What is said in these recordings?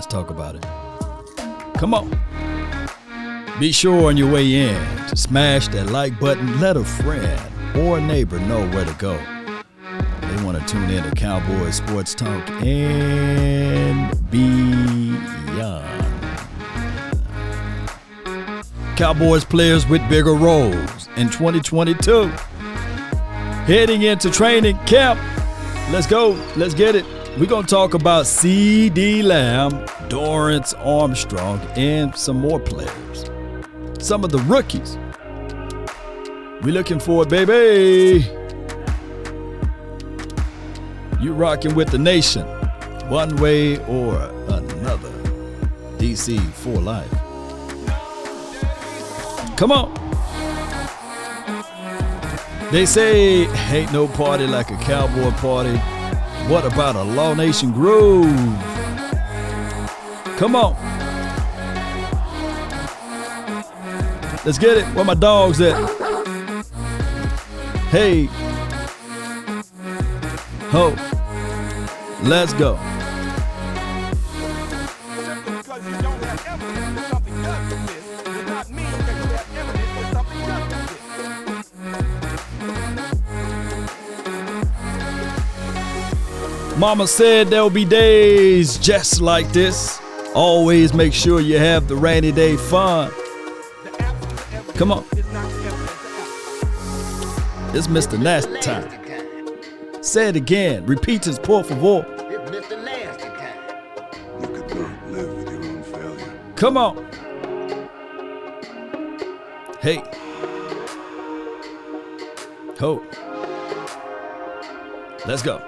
Let's talk about it. Come on. Be sure on your way in to smash that like button. Let a friend or a neighbor know where to go. They want to tune in to Cowboys Sports Talk and beyond. Cowboys players with bigger roles in 2022. Heading into training camp. Let's go. Let's get it. We're going to talk about CeeDee Lamb, Dorrance Armstrong, and some more players. Some of the rookies. We're looking for it, baby. You rocking with the nation, one way or another. DC for life. Come on. They say ain't no party like a cowboy party. What about a Law Nation groove? Come on. Let's get it. Where my dogs at? Hey. Ho. Let's go. Mama said there'll be days just like this. Always make sure you have the rainy day fun. Come on. It's Mr. Nasty time. Say it again. Repeat this, por favor. It's Mr. Nasty time. You could not live with your own failure. Come on. Hey. Ho. Let's go.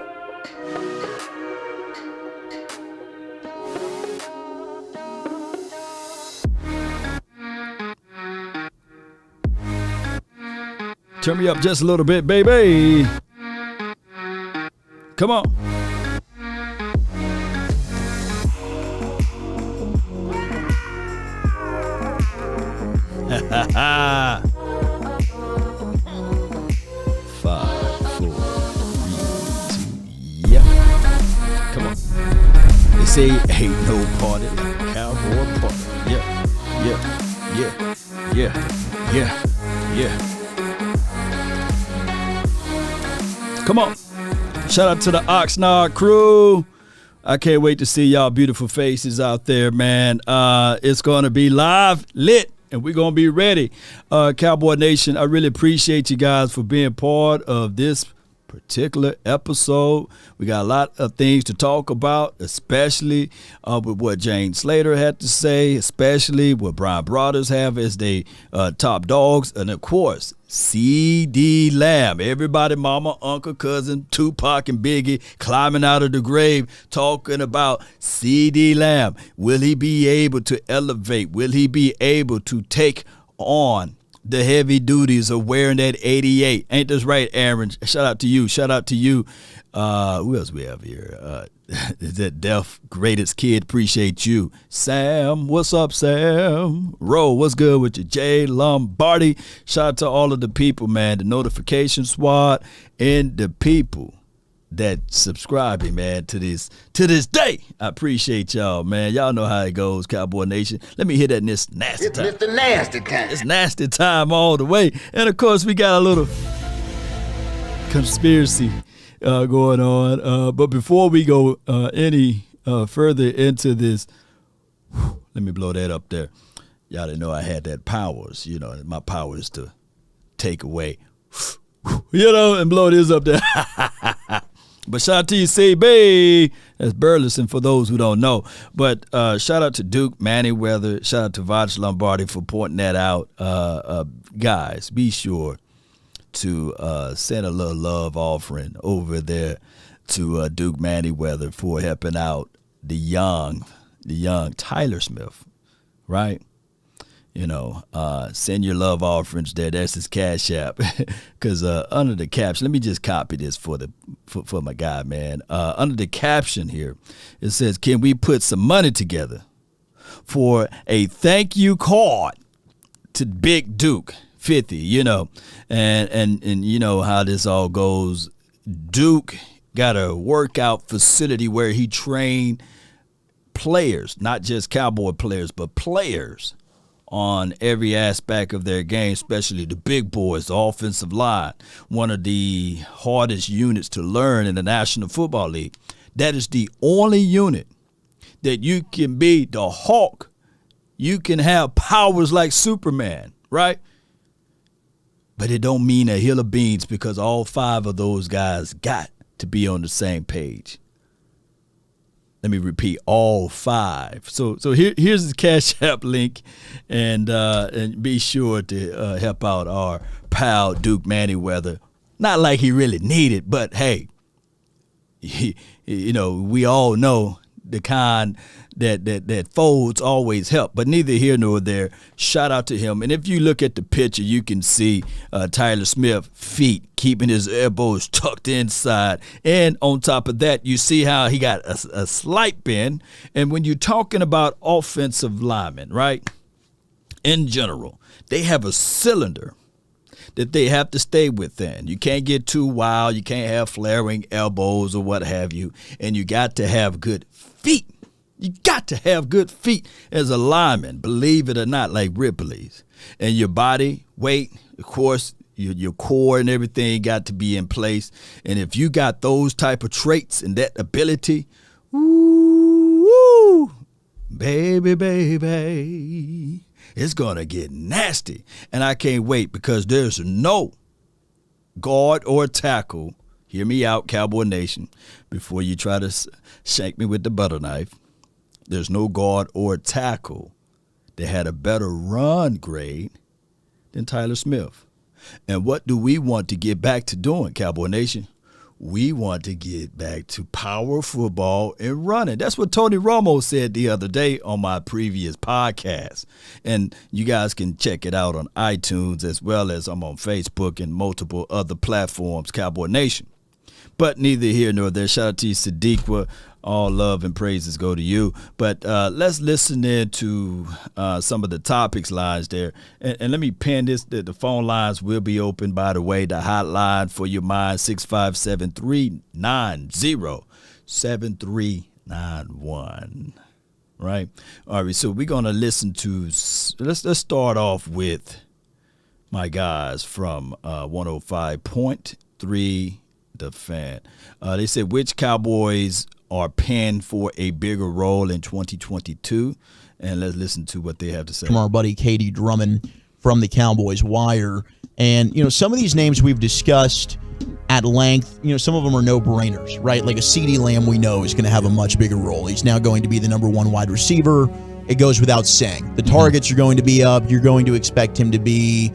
Turn me up just a little bit, baby. Come on. Ha ha ha. 5, 4, 3, 2, yeah. Come on. They say ain't no party like a cowboy party. Yeah, yeah, yeah, yeah, yeah, yeah. Come on. Shout out to the Oxnard crew. I can't wait to see y'all beautiful faces out there, man. It's going to be live, lit, and we're going to be ready. Cowboy Nation, I really appreciate you guys for being part of this particular episode. We got a lot of things to talk about, especially with what James Slater had to say, especially what Brian Brothers have as they top dogs, and of course, CeeDee Lamb. Everybody, mama, uncle, cousin, Tupac and Biggie climbing out of the grave talking about CeeDee Lamb. Will he be able to elevate? Will he be able to take on the heavy duties of wearing that 88? Ain't this right, Aaron? Shout out to you. Shout out to you. Who else we have here? Is that Deaf Greatest Kid? Appreciate you. Sam, what's up, Sam? Ro, what's good with you? Jay Lombardi. Shout out to all of the people, man. The notification squad and the people that subscribing, man, to this day. I appreciate y'all, man. Y'all know how it goes, Cowboy Nation. Let me hit that in this nasty time. It's Mr. Nasty time. It's nasty time all the way. And of course, we got a little conspiracy going on. But before we go any further into this, let me blow that up there. Y'all didn't know I had that powers. You know, my power is to take away, and blow this up there. But shout out to you, CB. That's Burleson for those who don't know. But shout out to Duke, Manyweather. Shout out to Vaj Lombardi for pointing that out. Guys, be sure to send a little love offering over there to Duke Manyweather for helping out the young Tyler Smith, right? Send your love offerings there. That's his Cash App. Because under the caption, let me just copy this for my guy, man. Under the caption here, it says, can we put some money together for a thank you card to Big Duke 50, and you know how this all goes. Duke got a workout facility where he trained players, not just Cowboy players, but players on every aspect of their game, especially the big boys, the offensive line, one of the hardest units to learn in the National Football League. That is the only unit that you can be the Hawk. You can have powers like Superman, right? But it don't mean a hill of beans because all 5 of those guys got to be on the same page. Let me repeat, all 5. So here's the Cash App link, and be sure to help out our pal Duke Manyweather. Not like he really needed, but hey, we all know the kind that folds always help, but neither here nor there. Shout out to him. And if you look at the picture, you can see Tyler Smith's feet keeping his elbows tucked inside. And on top of that, you see how he got a slight bend. And when you're talking about offensive linemen, right, in general, they have a cylinder that they have to stay within. You can't get too wild. You can't have flaring elbows or what have you. And you got to have good feet. You got to have good feet as a lineman, believe it or not, like Ripley's. And your body weight, of course, your core and everything got to be in place. And if you got those type of traits and that ability, woo, baby, it's going to get nasty. And I can't wait because there's no guard or tackle. Hear me out, Cowboy Nation, before you try to shank me with the butter knife. There's no guard or tackle that had a better run grade than Tyler Smith. And what do we want to get back to doing, Cowboy Nation? We want to get back to power football and running. That's what Tony Romo said the other day on my previous podcast. And you guys can check it out on iTunes as well as I'm on Facebook and multiple other platforms, Cowboy Nation. But neither here nor there. Shout out to you, Sadiqa. All love and praises go to you. But let's listen in to some of the topics lines there. And let me pin this. The phone lines will be open, by the way. The hotline for your mind, 657-390-7391. Right? All right, so we're going to listen to, let's start off with my guys from 105.3 The Fan. They said, which Cowboys are penned for a bigger role in 2022? And let's listen to what they have to say. From our buddy Katie Drummond from the Cowboys Wire. And, some of these names we've discussed at length, some of them are no-brainers, right? Like a CeeDee Lamb we know is going to have a much bigger role. He's now going to be the number 1 wide receiver. It goes without saying. The targets are going to be up. You're going to expect him to be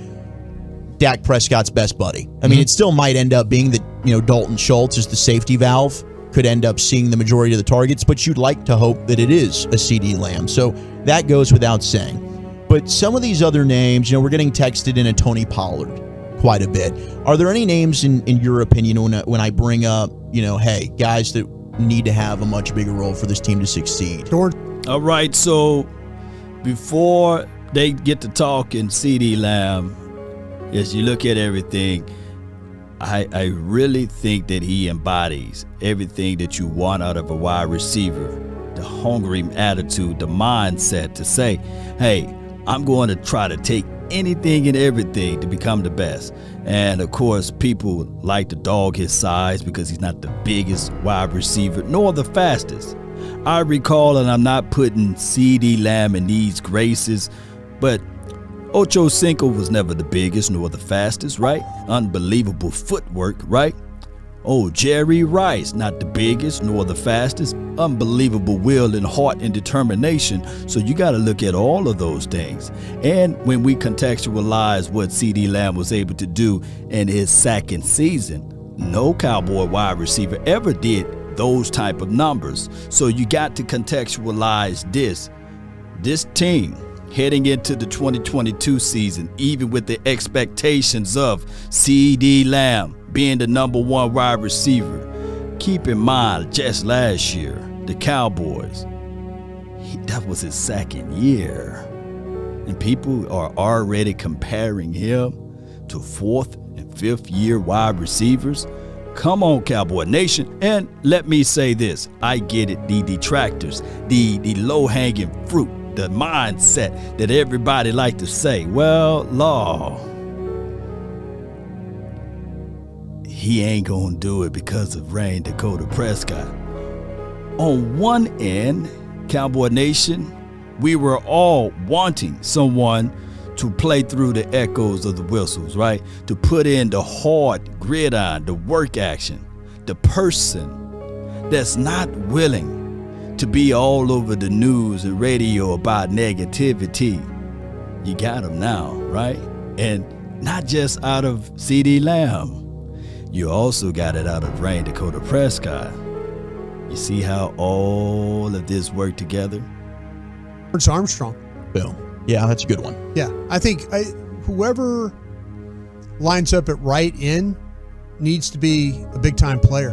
Dak Prescott's best buddy. I mean, it still might end up being that, Dalton Schultz is the safety valve, could end up seeing the majority of the targets, but you'd like to hope that it is a CeeDee Lamb. So that goes without saying. But some of these other names, we're getting texted in a Tony Pollard quite a bit. Are there any names in your opinion when I bring up, hey, guys that need to have a much bigger role for this team to succeed? All right, so before they get to talking CeeDee Lamb, as you look at everything, I really think that he embodies everything that you want out of a wide receiver. The hungry attitude, the mindset to say, hey, I'm going to try to take anything and everything to become the best. And of course, people like to dog his size because he's not the biggest wide receiver nor the fastest. I recall, and I'm not putting CeeDee Lamb in these graces, but Ocho Cinco was never the biggest nor the fastest, right? Unbelievable footwork, right? Oh, Jerry Rice, not the biggest nor the fastest. Unbelievable will and heart and determination. So you got to look at all of those things. And when we contextualize what CeeDee Lamb was able to do in his second season, no Cowboy wide receiver ever did those type of numbers. So you got to contextualize this team heading into the 2022 season, even with the expectations of CeeDee Lamb being the number 1 wide receiver. Keep in mind, just last year, the Cowboys, that was his second year. And people are already comparing him to 4th and 5th year wide receivers. Come on, Cowboy Nation. And let me say this. I get it, the detractors, the low-hanging fruit, the mindset that everybody like to say, well, Law, he ain't gonna do it because of Rain Dakota Prescott. On one end, Cowboy Nation, we were all wanting someone to play through the echoes of the whistles, right? To put in the hard gridiron, the work action, the person that's not willing to be all over the news and radio about negativity. You got him now, right? And not just out of CeeDee Lamb. You also got it out of Rain Dakota Prescott. You see how all of this worked together? Terrence Armstrong. Boom. Yeah, that's a good one. Yeah, I think whoever lines up at right end needs to be a big-time player.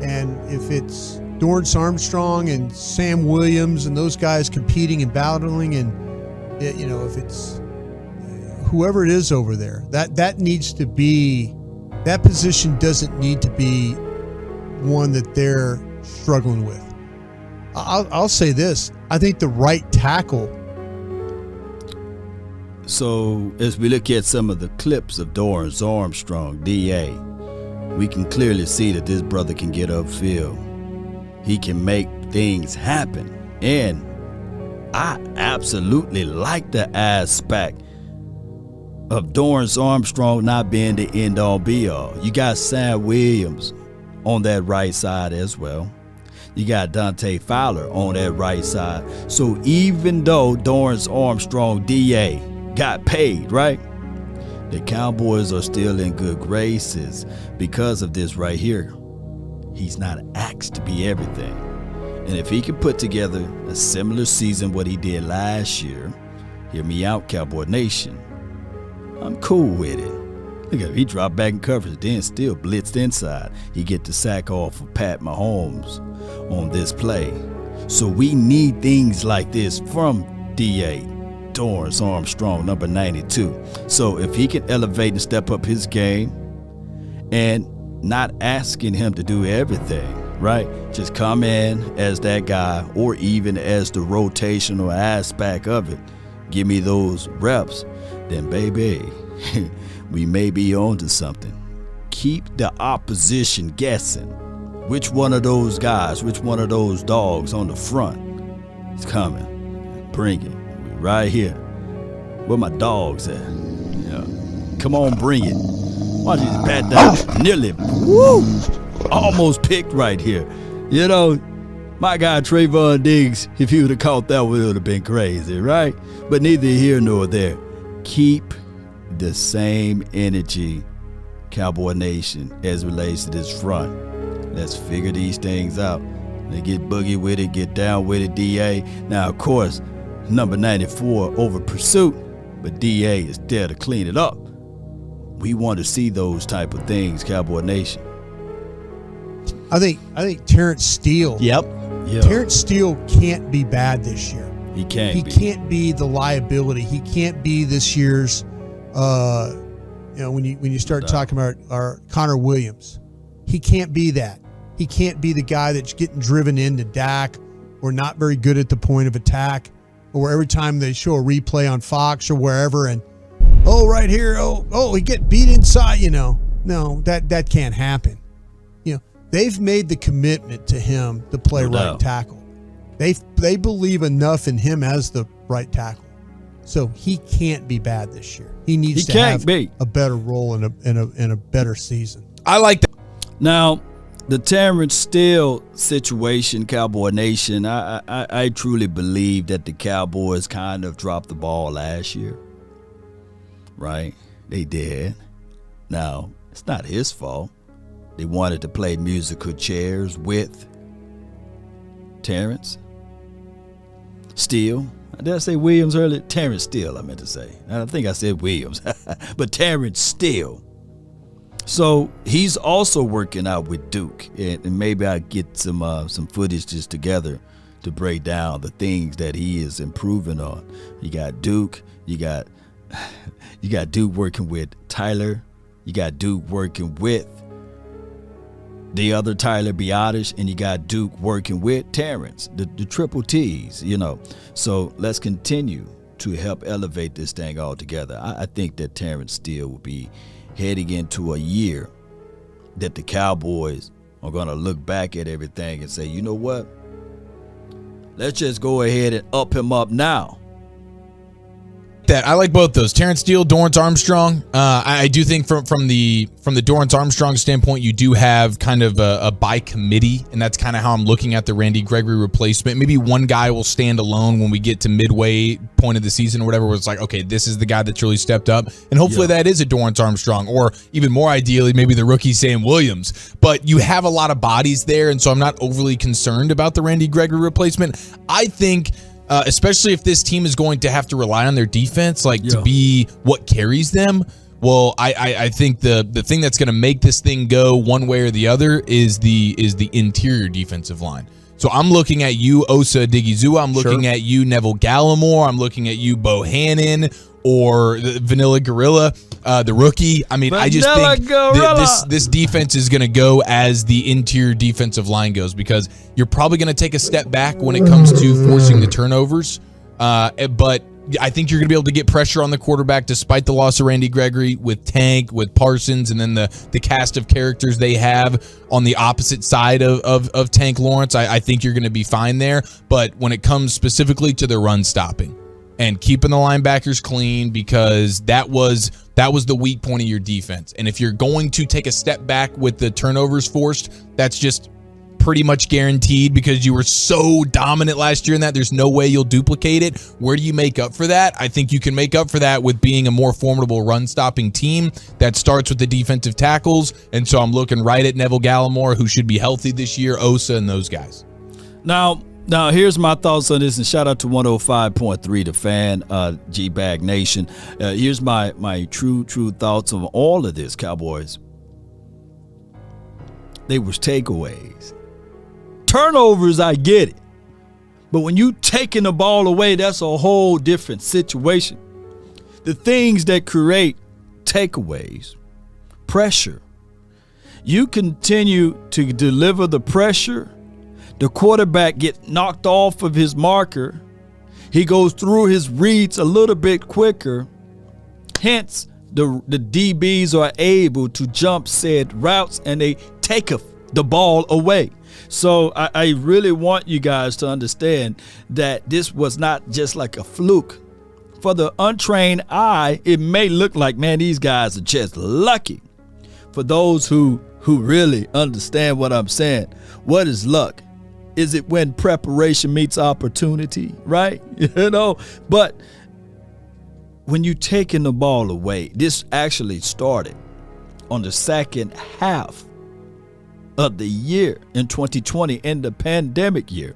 And if it's Dorrance Armstrong and Sam Williams and those guys competing and battling, and if it's whoever it is over there, that needs to be, that position doesn't need to be one that they're struggling with. I'll say this. I think the right tackle. So as we look at some of the clips of Dorrance Armstrong, DA, we can clearly see that this brother can get upfield. He can make things happen. And I absolutely like the aspect of Dorrance Armstrong not being the end-all be-all. You got Sam Williams on that right side as well. You got Dante Fowler on that right side. So even though Dorrance Armstrong, DA, got paid, right? The Cowboys are still in good graces because of this right here. He's not asked to be everything. And if he can put together a similar season what he did last year, hear me out, Cowboy Nation, I'm cool with it. Look at him, he dropped back in coverage, then still blitzed inside. He get the sack off of Pat Mahomes on this play. So we need things like this from DA, Dorrance Armstrong, number 92. So if he can elevate and step up his game and not asking him to do everything, right? Just come in as that guy or even as the rotational aspect of it. Give me those reps, then baby, we may be on to something. Keep the opposition guessing. Which one of those guys, which one of those dogs on the front is coming? Bring it. We're right here. Where my dogs at? Yeah. Come on, bring it. Why don't you just bat down? Nearly, almost picked right here. You know, my guy Trayvon Diggs, if he would have caught that one, it would have been crazy, right? But neither here nor there. Keep the same energy, Cowboy Nation, as relates to this front. Let's figure these things out. They get boogie with it, get down with it, DA. Now, of course, number 94 over pursuit, but DA is there to clean it up. We want to see those type of things, Cowboy Nation. I think Terrence Steele. Yep. Terrence Steele can't be bad this year. He can't. He can't be the liability. He can't be this year's. When you start talking about our Connor Williams, he can't be that. He can't be the guy that's getting driven into Dak or not very good at the point of attack, or every time they show a replay on Fox or wherever, and right here, he get beat inside. No, that can't happen. They've made the commitment to him to play right tackle. They believe enough in him as the right tackle. So he can't be bad this year. He needs to have a better role in a better season. I like that. Now, the Terrence Steele situation, Cowboy Nation, I truly believe that the Cowboys kind of dropped the ball last year. Right? They did. Now, it's not his fault. They wanted to play musical chairs with Terrence Steele. Did I say Williams earlier? Terrence Steele, I meant to say. I think I said Williams. But Terrence Steele. So he's also working out with Duke. And maybe I'll get some footage just together to break down the things that he is improving on. You got Duke. You got Duke working with Tyler. You got Duke working with the other Tyler Biotish, and you got Duke working with Terrence, the triple T's, So let's continue to help elevate this thing all together. I think that Terrence Steele will be heading into a year that the Cowboys are going to look back at everything and say, you know what? Let's just go ahead and up him up now. That I like both those. Terrence Steele, Dorrance Armstrong. I do think from the Dorrance Armstrong standpoint, you do have kind of a by committee, and that's kind of how I'm looking at the Randy Gregory replacement. Maybe one guy will stand alone when we get to midway point of the season or whatever, where it's like, okay, this is the guy that's really stepped up, and hopefully that is a Dorrance Armstrong, or even more ideally, maybe the rookie Sam Williams. But you have a lot of bodies there, and so I'm not overly concerned about the Randy Gregory replacement. I think. Especially if this team is going to have to rely on their defense, to be what carries them. Well, I think the thing that's going to make this thing go one way or the other is the interior defensive line. So I'm looking at you, Osa Odighizuwa. I'm looking at you, Neville Gallimore. I'm looking at you, Bohannon, or the Vanilla Gorilla, the rookie. I mean, I just think this defense is going to go as the interior defensive line goes, because you're probably going to take a step back when it comes to forcing the turnovers. But I think you're going to be able to get pressure on the quarterback despite the loss of Randy Gregory with Tank, with Parsons, and then the cast of characters they have on the opposite side of Tank Lawrence. I think you're going to be fine there. But when it comes specifically to the run stopping and keeping the linebackers clean, because that was the weak point of your defense. And if you're going to take a step back with the turnovers forced, that's just pretty much guaranteed, because you were so dominant last year in that there's no way you'll duplicate it. Where do you make up for that? I think you can make up for that with being a more formidable run-stopping team that starts with the defensive tackles. And so I'm looking right at Neville Gallimore, who should be healthy this year, Osa, and those guys. Now, here's my thoughts on this, and shout out to 105.3 The Fan, G-Bag Nation. Here's my true thoughts on all of this, Cowboys. They was takeaways. Turnovers, I get it. But when you taking the ball away, that's a whole different situation. The things that create takeaways, pressure. You continue to deliver the pressure, the quarterback get knocked off of his marker. He goes through his reads a little bit quicker. Hence, the DBs are able to jump said routes, and they take the ball away. So I really want you guys to understand that this was not just like a fluke. For the untrained eye, it may look like, man, these guys are just lucky. For those who really understand what I'm saying, what is luck? Is it when preparation meets opportunity, right? But when you taking the ball away, this actually started on the second half of the year in 2020, in the pandemic year.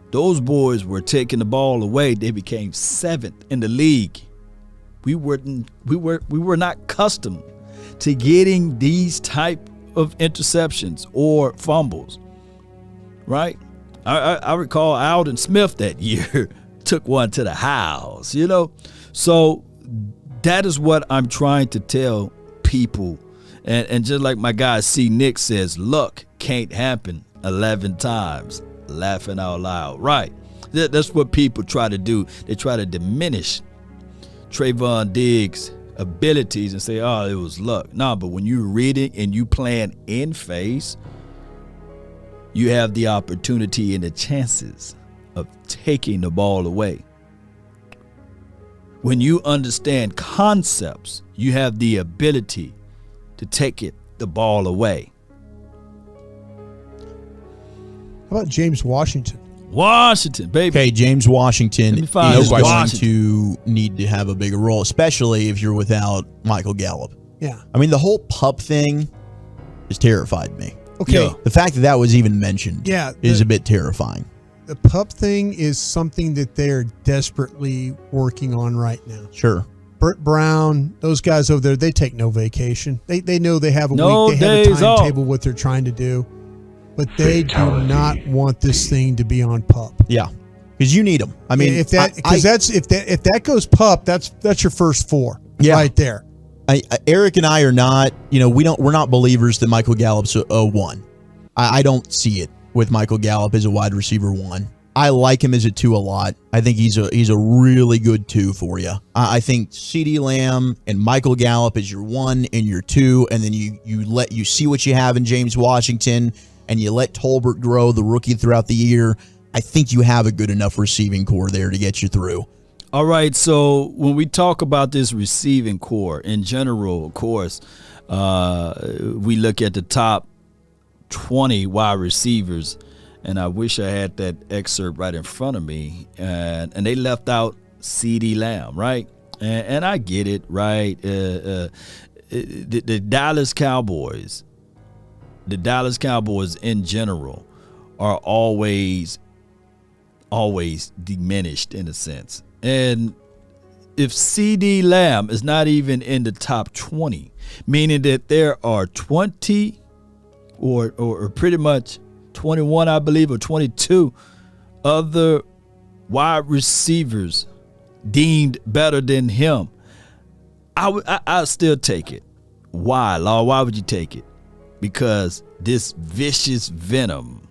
Those boys were taking the ball away. They became 7th in the league. We were not accustomed to getting these type of interceptions or fumbles, right? I recall Alden Smith that year took one to the house, So that is what I'm trying to tell people. And just like my guy C. Nick says, luck can't happen 11 times. Laughing out loud. Right. That's what people try to do. They try to diminish Trayvon Diggs' abilities and say, oh, it was luck. No, but when you read it and you plan in phase, you have the opportunity and the chances of taking the ball away. When you understand concepts, you have the ability to take the ball away. How about James Washington? Washington, baby. Okay, James Washington is going to need to have a bigger role, especially if you're without Michael Gallup. Yeah. I mean, the whole pup thing has terrified me. Okay. Yeah. The fact that was even mentioned is a bit terrifying. The pup thing is something that they're desperately working on right now. Sure. Burt Brown, those guys over there, they take no vacation. They know they have a week. They have a timetable what they're trying to do. But they do not want this thing to be on pup. Yeah. Because you need them. I mean, if that goes pup, that's your first 4 right there. Eric and I are not, we're not believers that Michael Gallup's a 1. I don't see it with Michael Gallup as a wide receiver 1. I like him as a 2 a lot. I think he's a really good 2 for you. I think CeeDee Lamb and Michael Gallup is your 1 and your 2, and then you see what you have in James Washington, and you let Tolbert grow, the rookie, throughout the year. I think you have a good enough receiving core there to get you through. All right, so when we talk about this receiving core, in general, of course, we look at the top 20 wide receivers, and I wish I had that excerpt right in front of me, and they left out CeeDee Lamb, right? And I get it, right? The Dallas Cowboys in general are always diminished in a sense. And if CeeDee Lamb is not even in the top 20, meaning that there are 20 or pretty much 21, I believe, or 22 other wide receivers deemed better than him, I'll still take it. Why, Law? Why would you take it? Because this vicious venom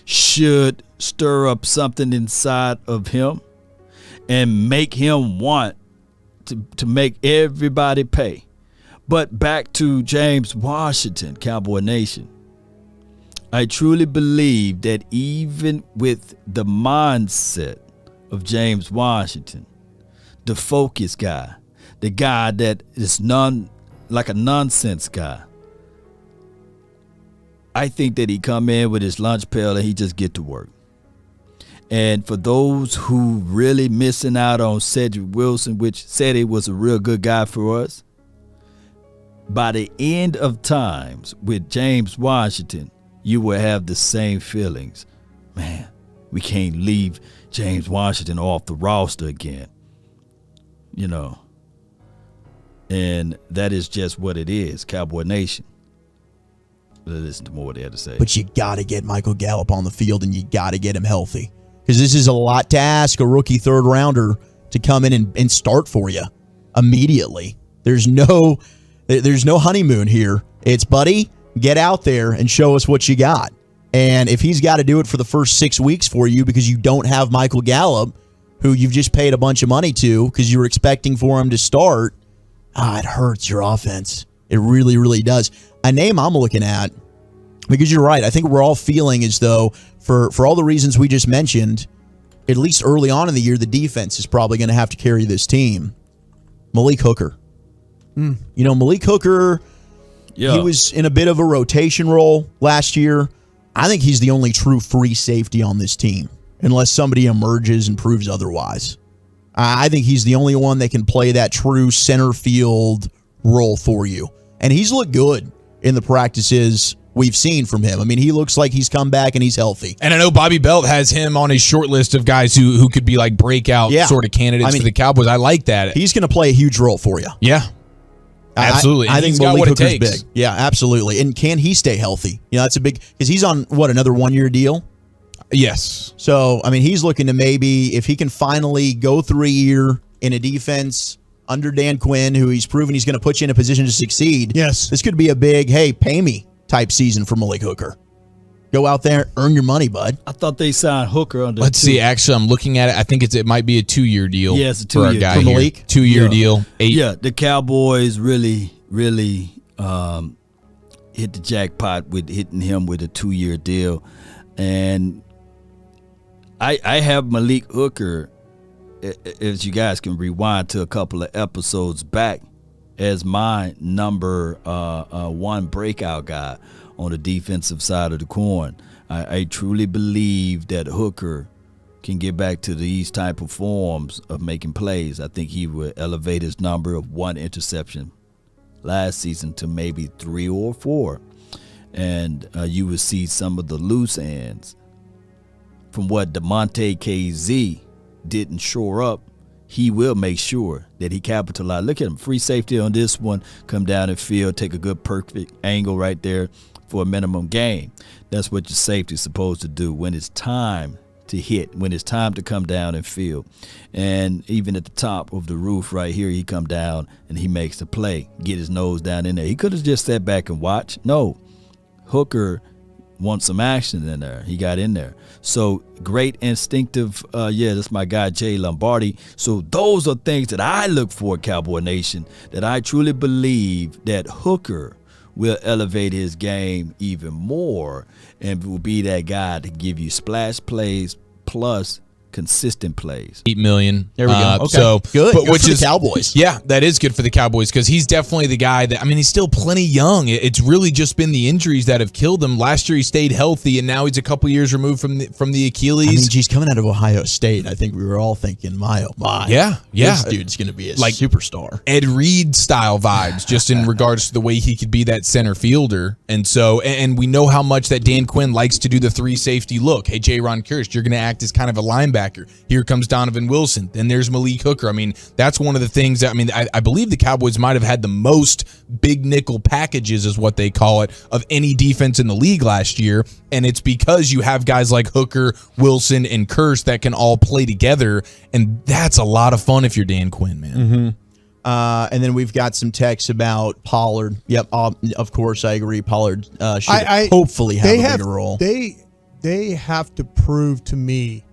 should stir up something inside of him and make him want to make everybody pay. But back to James Washington, Cowboy Nation. I truly believe that even with the mindset of James Washington, the focus guy, the guy that is like a nonsense guy, I think that he come in with his lunch pail and he just get to work. And for those who really missing out on Cedric Wilson, which said he was a real good guy for us, by the end of times with James Washington, you will have the same feelings. Man, we can't leave James Washington off the roster again. And that is just what it is, Cowboy Nation. Listen to more what they had to say. But you got to get Michael Gallup on the field, and you got to get him healthy. Because this is a lot to ask a rookie third rounder to come in and start for you immediately. There's no honeymoon here. It's, buddy, get out there and show us what you got. And if he's got to do it for the first 6 weeks for you because you don't have Michael Gallup, who you've just paid a bunch of money to because you were expecting for him to start, it hurts your offense. It really, really does. A name I'm looking at, because you're right, I think we're all feeling as though for all the reasons we just mentioned, at least early on in the year, the defense is probably going to have to carry this team. Malik Hooker. Malik Hooker, he was in a bit of a rotation role last year. I think he's the only true free safety on this team, unless somebody emerges and proves otherwise. I think he's the only one that can play that true center field role for you. And he's looked good in the practices we've seen from him. I mean, he looks like he's come back and he's healthy. And I know Bobby Belt has him on his short list of guys who could be like breakout sort of candidates for the Cowboys. I like that. He's going to play a huge role for you. Yeah. Absolutely. I think Malik Hooker's big. Yeah, absolutely. And can he stay healthy? That's a big, because he's on another 1-year deal? Yes. So, I mean, he's looking to maybe, if he can finally go through a year in a defense under Dan Quinn, who he's proven he's going to put you in a position to succeed. Yes. This could be a big, hey, pay me type season for Malik Hooker. Go out there, earn your money, bud. I thought they signed Hooker under. Let's see. Actually, I'm looking at it. I think it might be a 2-year deal. Yeah, it's a 2-year for a guy for Malik. Here. 2-year deal. The Cowboys really hit the jackpot with hitting him with a 2-year deal, and I have Malik Hooker, as you guys can rewind to a couple of episodes back, as my number one breakout guy on the defensive side of the coin. I truly believe that Hooker can get back to these type of forms of making plays. I think he would elevate his number of 1 interception last season to maybe 3 or 4. And you would see some of the loose ends from what DeMonte KZ didn't shore up. He will make sure that he capitalizes. Look at him, free safety on this one, come down the field, take a good perfect angle right there for a minimum gain. That's what your safety is supposed to do. When it's time to hit, when it's time to come down and field. And even at the top of the roof right here, he come down and he makes the play, get his nose down in there. He could have just sat back and watched. No, Hooker wants some action in there. He got in there. So great instinctive. That's my guy, Jay Lombardi. So those are things that I look for, Cowboy Nation, that I truly believe that Hooker will elevate his game even more and will be that guy to give you splash plays plus consistent plays. 8 million. There we go. Okay. So good. But, Good which for the is Cowboys. Yeah, that is good for the Cowboys because he's definitely the guy that, I mean, he's still plenty young. It's really just been the injuries that have killed him. Last year he stayed healthy, and now he's a couple years removed from the Achilles. I mean, geez, coming out of Ohio State, I think we were all thinking, my oh my. Yeah. This dude's going to be a superstar. Ed Reed style vibes, just in regards to the way he could be that center fielder. And so, and we know how much that Dan Quinn likes to do the 3 safety look. Hey, J-Ron Kirsch, you're going to act as kind of a linebacker. Here comes Donovan Wilson. Then there's Malik Hooker. I mean, that's one of the things that, I mean, I believe the Cowboys might have had the most big nickel packages, is what they call it, of any defense in the league last year. And it's because you have guys like Hooker, Wilson, and Kirsch that can all play together. And that's a lot of fun if you're Dan Quinn, man. Mm-hmm. And then we've got some texts about Pollard. Yep, of course, I agree. Pollard should hopefully have a bigger role. They have to prove to me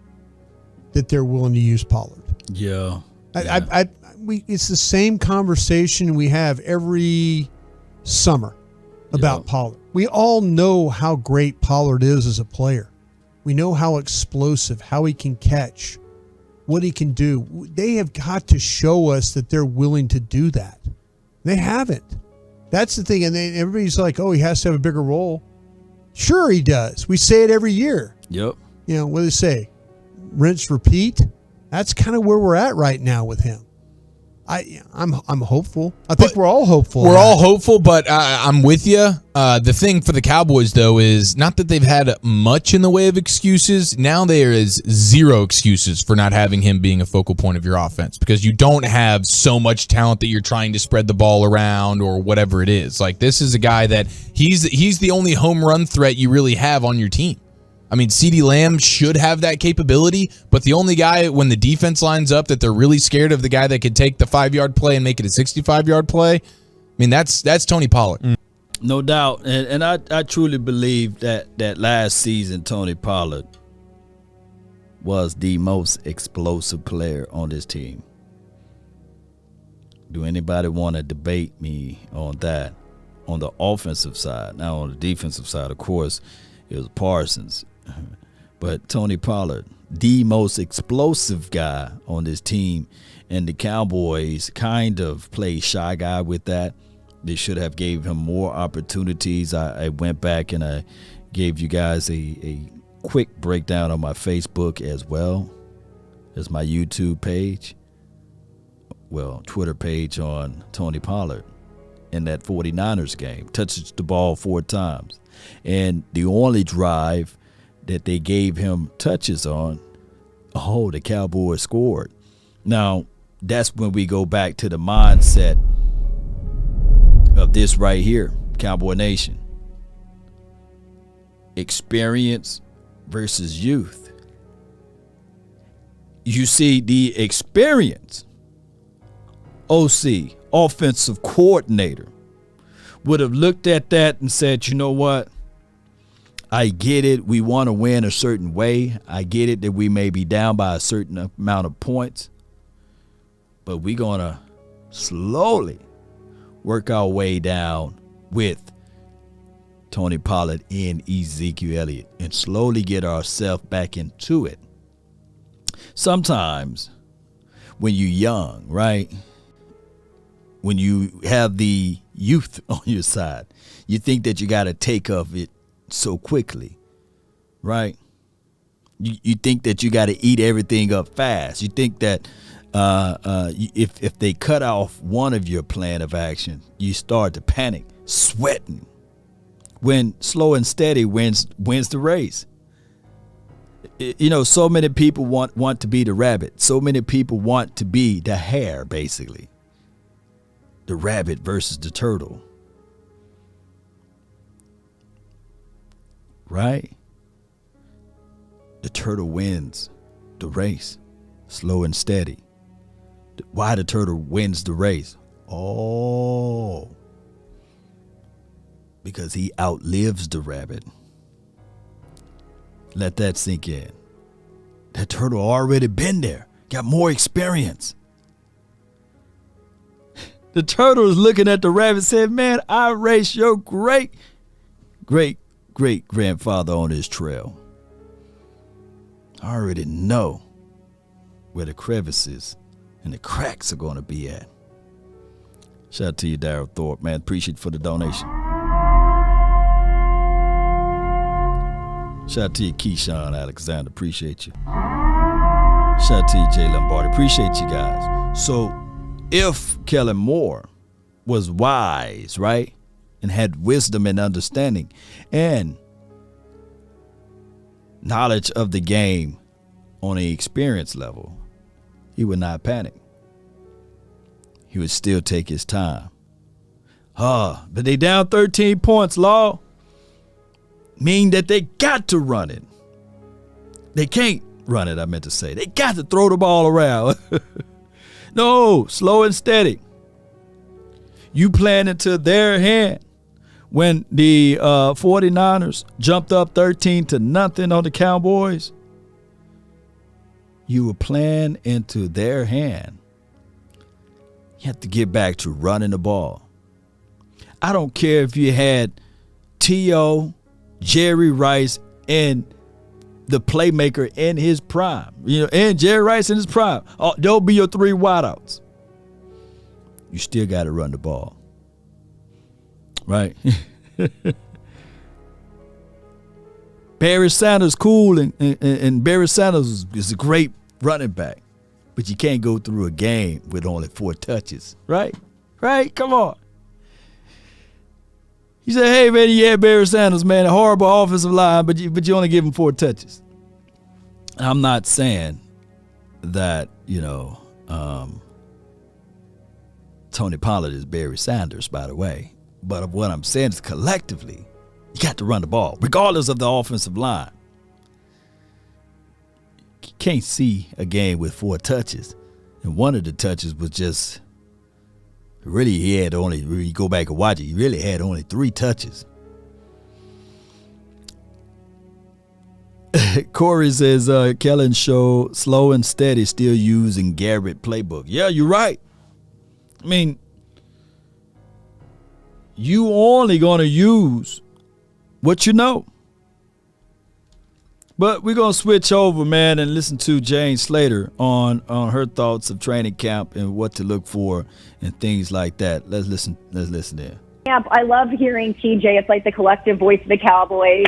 that they're willing to use Pollard. Yeah. It's the same conversation we have every summer about Pollard. We all know how great Pollard is as a player. We know how explosive, how he can catch, what he can do. They have got to show us that they're willing to do that. They haven't. That's the thing. And everybody's like, oh, he has to have a bigger role. Sure he does. We say it every year. Yep. You know, what do they say? Rinse, repeat. That's kind of where we're at right now with him. I'm hopeful. I think we're all hopeful. We're all hopeful, but I'm with you. The thing for the Cowboys, though, is not that they've had much in the way of excuses. Now there is zero excuses for not having him being a focal point of your offense, because you don't have so much talent that you're trying to spread the ball around or whatever it is. Like, this is a guy that he's the only home run threat you really have on your team. I mean, CeeDee Lamb should have that capability, but the only guy when the defense lines up that they're really scared of, the guy that could take the 5-yard play and make it a 65-yard play, I mean, that's Tony Pollard. No doubt. And I truly believe that last season Tony Pollard was the most explosive player on this team. Do anybody want to debate me on that? On the offensive side. Now, on the defensive side, of course, it was Parsons. But Tony Pollard, the most explosive guy on this team, and the Cowboys kind of played shy guy with that. They should have gave him more opportunities. I went back and I gave you guys a quick breakdown on my Facebook as well as my YouTube page. Well, Twitter page on Tony Pollard in that 49ers game. Touches the ball 4 times. And the only drive that they gave him touches on, the Cowboys scored. Now, that's when we go back to the mindset of this right here, Cowboy Nation. Experience versus youth. You see, the experience, OC, offensive coordinator, would have looked at that and said, you know what? I get it. We want to win a certain way. I get it that we may be down by a certain amount of points, but we're going to slowly work our way down with Tony Pollard and Ezekiel Elliott and slowly get ourselves back into it. Sometimes when you're young, right? When you have the youth on your side, you think that you got to take of it so quickly, right? You think that you got to eat everything up fast. You think that if they cut off one of your plan of action, you start to panic, sweating. When slow and steady wins the race. You know, so many people want to be the rabbit. So many people want to be the hare, basically. The rabbit versus the turtle. Right? the turtle wins the race, slow and steady. Why the turtle wins the race? Oh, because he outlives the rabbit. Let that sink in. That turtle already been there, got more experience. The turtle is looking at the rabbit and said, man, I raced your great grandfather on this trail. I already know where the crevices and the cracks are going to be at. Shout out to you, Darryl Thorpe, man. Appreciate it for the donation. Shout out to you, Keyshawn Alexander. Appreciate you. Shout out to you, Jay Lombardi. Appreciate you guys. So if Kellen Moore was wise, right, and had wisdom and understanding and knowledge of the game on an experience level, he would not panic. He would still take his time. But they down 13 points, Law. Mean that they got to run it. They can't run it, I meant to say. They got to throw the ball around. No, slow and steady. You playing into their hand. When the 49ers jumped up 13-0 on the Cowboys, you were playing into their hand. You have to get back to running the ball. I don't care if you had T.O., Jerry Rice, and the playmaker in his prime. And Jerry Rice in his prime. They'll be your three wideouts. You still got to run the ball. Right? Barry Sanders cool, and Barry Sanders is a great running back. But you can't go through a game with only 4 touches. Right? Come on. You say, hey, man, you had Barry Sanders, man, a horrible offensive line, but you only give him 4 touches. I'm not saying that, Tony Pollard is Barry Sanders, by the way. But what I'm saying is collectively, you got to run the ball, regardless of the offensive line. You can't see a game with 4 touches. And one of the touches was just, really, he had only, when you go back and watch it, he really had only 3 touches. Corey says, Kellen show slow and steady, still using Garrett playbook. Yeah, you're right. I mean, you only going to use what you know. But we're going to switch over, man, and listen to Jane Slater on her thoughts of training camp and what to look for and things like that. Let's listen in. Camp, I love hearing TJ. It's like the collective voice of the Cowboys.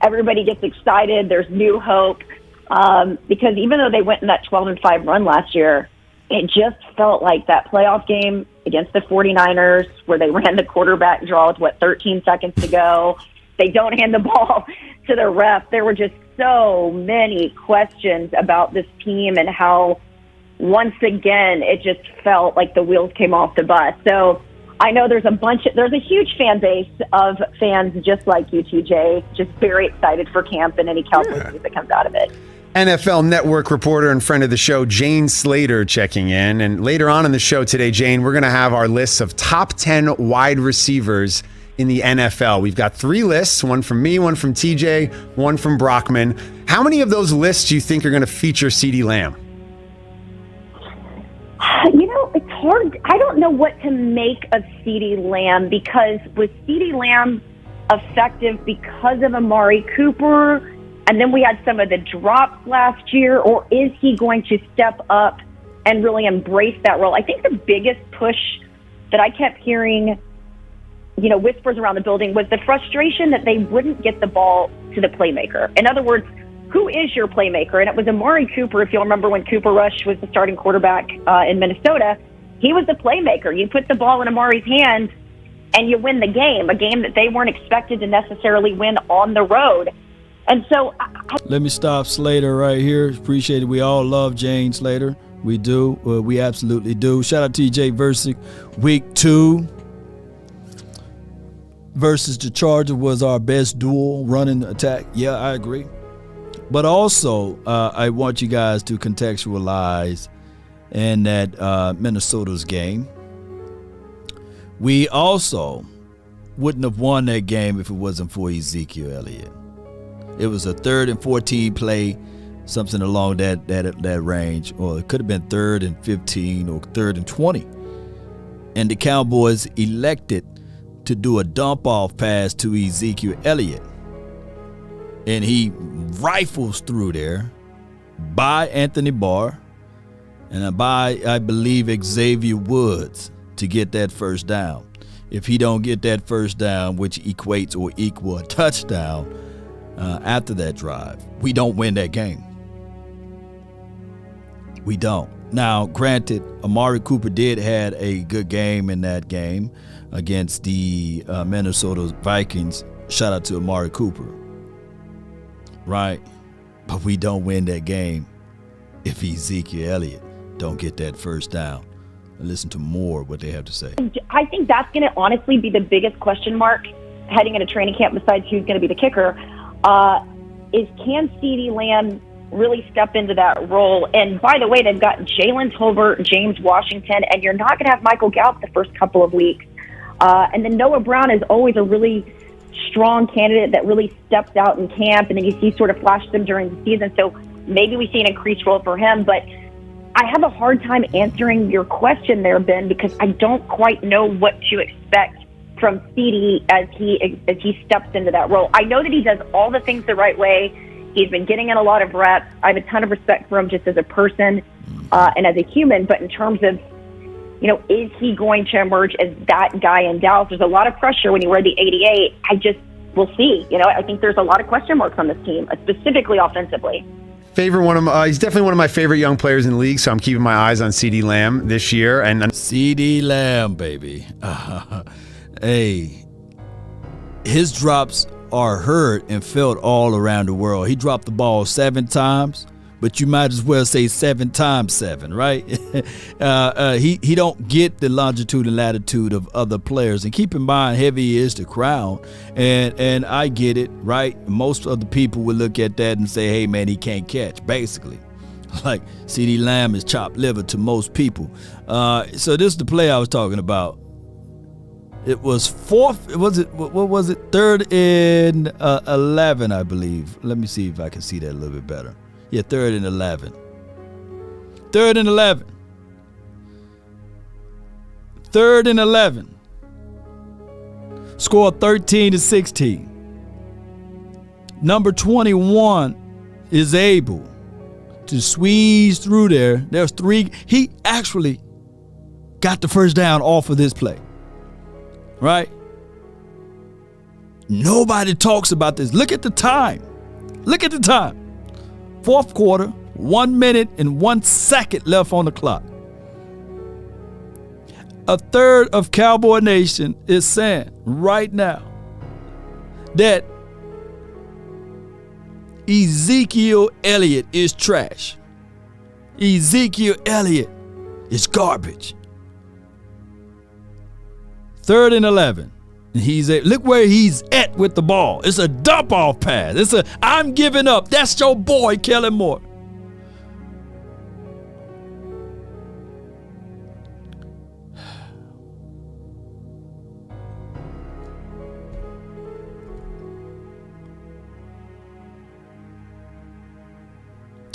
Everybody gets excited. There's new hope. Because even though they went in that 12-5 run last year, it just felt like that playoff game against the 49ers where they ran the quarterback draw with, 13 seconds to go. They don't hand the ball to the ref. There were just so many questions about this team and how, once again, it just felt like the wheels came off the bus. So I know there's a huge fan base of fans just like you, TJ, just very excited for camp and any Cowboys news that comes out of it. NFL Network reporter and friend of the show, Jane Slater, checking in. And later on in the show today, Jane, we're going to have our list of top 10 wide receivers in the NFL. We've got 3 lists, one from me, one from TJ, one from Brockman. How many of those lists do you think are going to feature CeeDee Lamb? It's hard. I don't know what to make of CeeDee Lamb, because was CeeDee Lamb effective because of Amari Cooper? And then we had some of the drops last year, or is he going to step up and really embrace that role? I think the biggest push that I kept hearing, whispers around the building, was the frustration that they wouldn't get the ball to the playmaker. In other words, who is your playmaker? And it was Amari Cooper. If you'll remember when Cooper Rush was the starting quarterback in Minnesota, he was the playmaker. You put the ball in Amari's hands and you win the game, a game that they weren't expected to necessarily win on the road. And so let me stop Slater right here. Appreciate it. We all love Jane Slater. We do. We absolutely do. Shout out to TJ Versick. Week 2 versus the Charger was our best dual running attack. Yeah, I agree. But also, I want you guys to contextualize in that Minnesota's game. We also wouldn't have won that game if it wasn't for Ezekiel Elliott. It was a 3rd and 14 play, something along that range, or it could have been 3rd and 15 or 3rd and 20. And the Cowboys elected to do a dump-off pass to Ezekiel Elliott. And he rifles through there by Anthony Barr and by, I believe, Xavier Woods to get that first down. If he don't get that first down, which equates or equal a touchdown after that drive, we don't win that game. We don't. Now, granted, Amari Cooper did had a good game in that game against the Minnesota Vikings. Shout out to Amari Cooper. Right? But we don't win that game if Ezekiel Elliott don't get that first down. And listen to more what they have to say. I think that's going to honestly be the biggest question mark heading into training camp, besides who's going to be the kicker, is can CeeDee Lamb really step into that role? And by the way, they've got Jalen Tolbert, James Washington, and you're not going to have Michael Gallup the first couple of weeks. And then Noah Brown is always a really strong candidate that really steps out in camp, and then you see sort of flash them during the season. So maybe we see an increased role for him. But I have a hard time answering your question there, Ben, because I don't quite know what to expect from CeeDee as he steps into that role. I know that he does all the things the right way. He's been getting in a lot of reps. I have a ton of respect for him just as a person and as a human. But in terms of, is he going to emerge as that guy in Dallas? There's a lot of pressure when you wear the 88. We'll see. I think there's a lot of question marks on this team, specifically offensively. He's definitely one of my favorite young players in the league, so I'm keeping my eyes on CeeDee Lamb this year. And CeeDee Lamb, baby. Hey, his drops are heard and felt all around the world. He dropped the ball 7 times, but you might as well say 7 times 7, right? He don't get the longitude and latitude of other players. And keep in mind, heavy is the crown. And I get it, right? Most of the people will look at that and say, hey, man, he can't catch, basically. Like CeeDee Lamb is chopped liver to most people. So this is the play I was talking about. It was what was it? 3rd and 11, I believe. Let me see if I can see that a little bit better. Yeah, 3rd and 11. 3rd and 11. 3rd and 11. Score 13-16. Number 21 is able to squeeze through there. There's 3. He actually got the first down off of this play. Right? Nobody talks about this. Look at the time. Look at the time. 4th quarter, 1 minute and 1 second left on the clock. A third of Cowboy Nation is saying right now that Ezekiel Elliott is trash. Ezekiel Elliott is garbage. 3rd and 11. And look where he's at with the ball. It's a dump off pass. I'm giving up. That's your boy, Kellen Moore.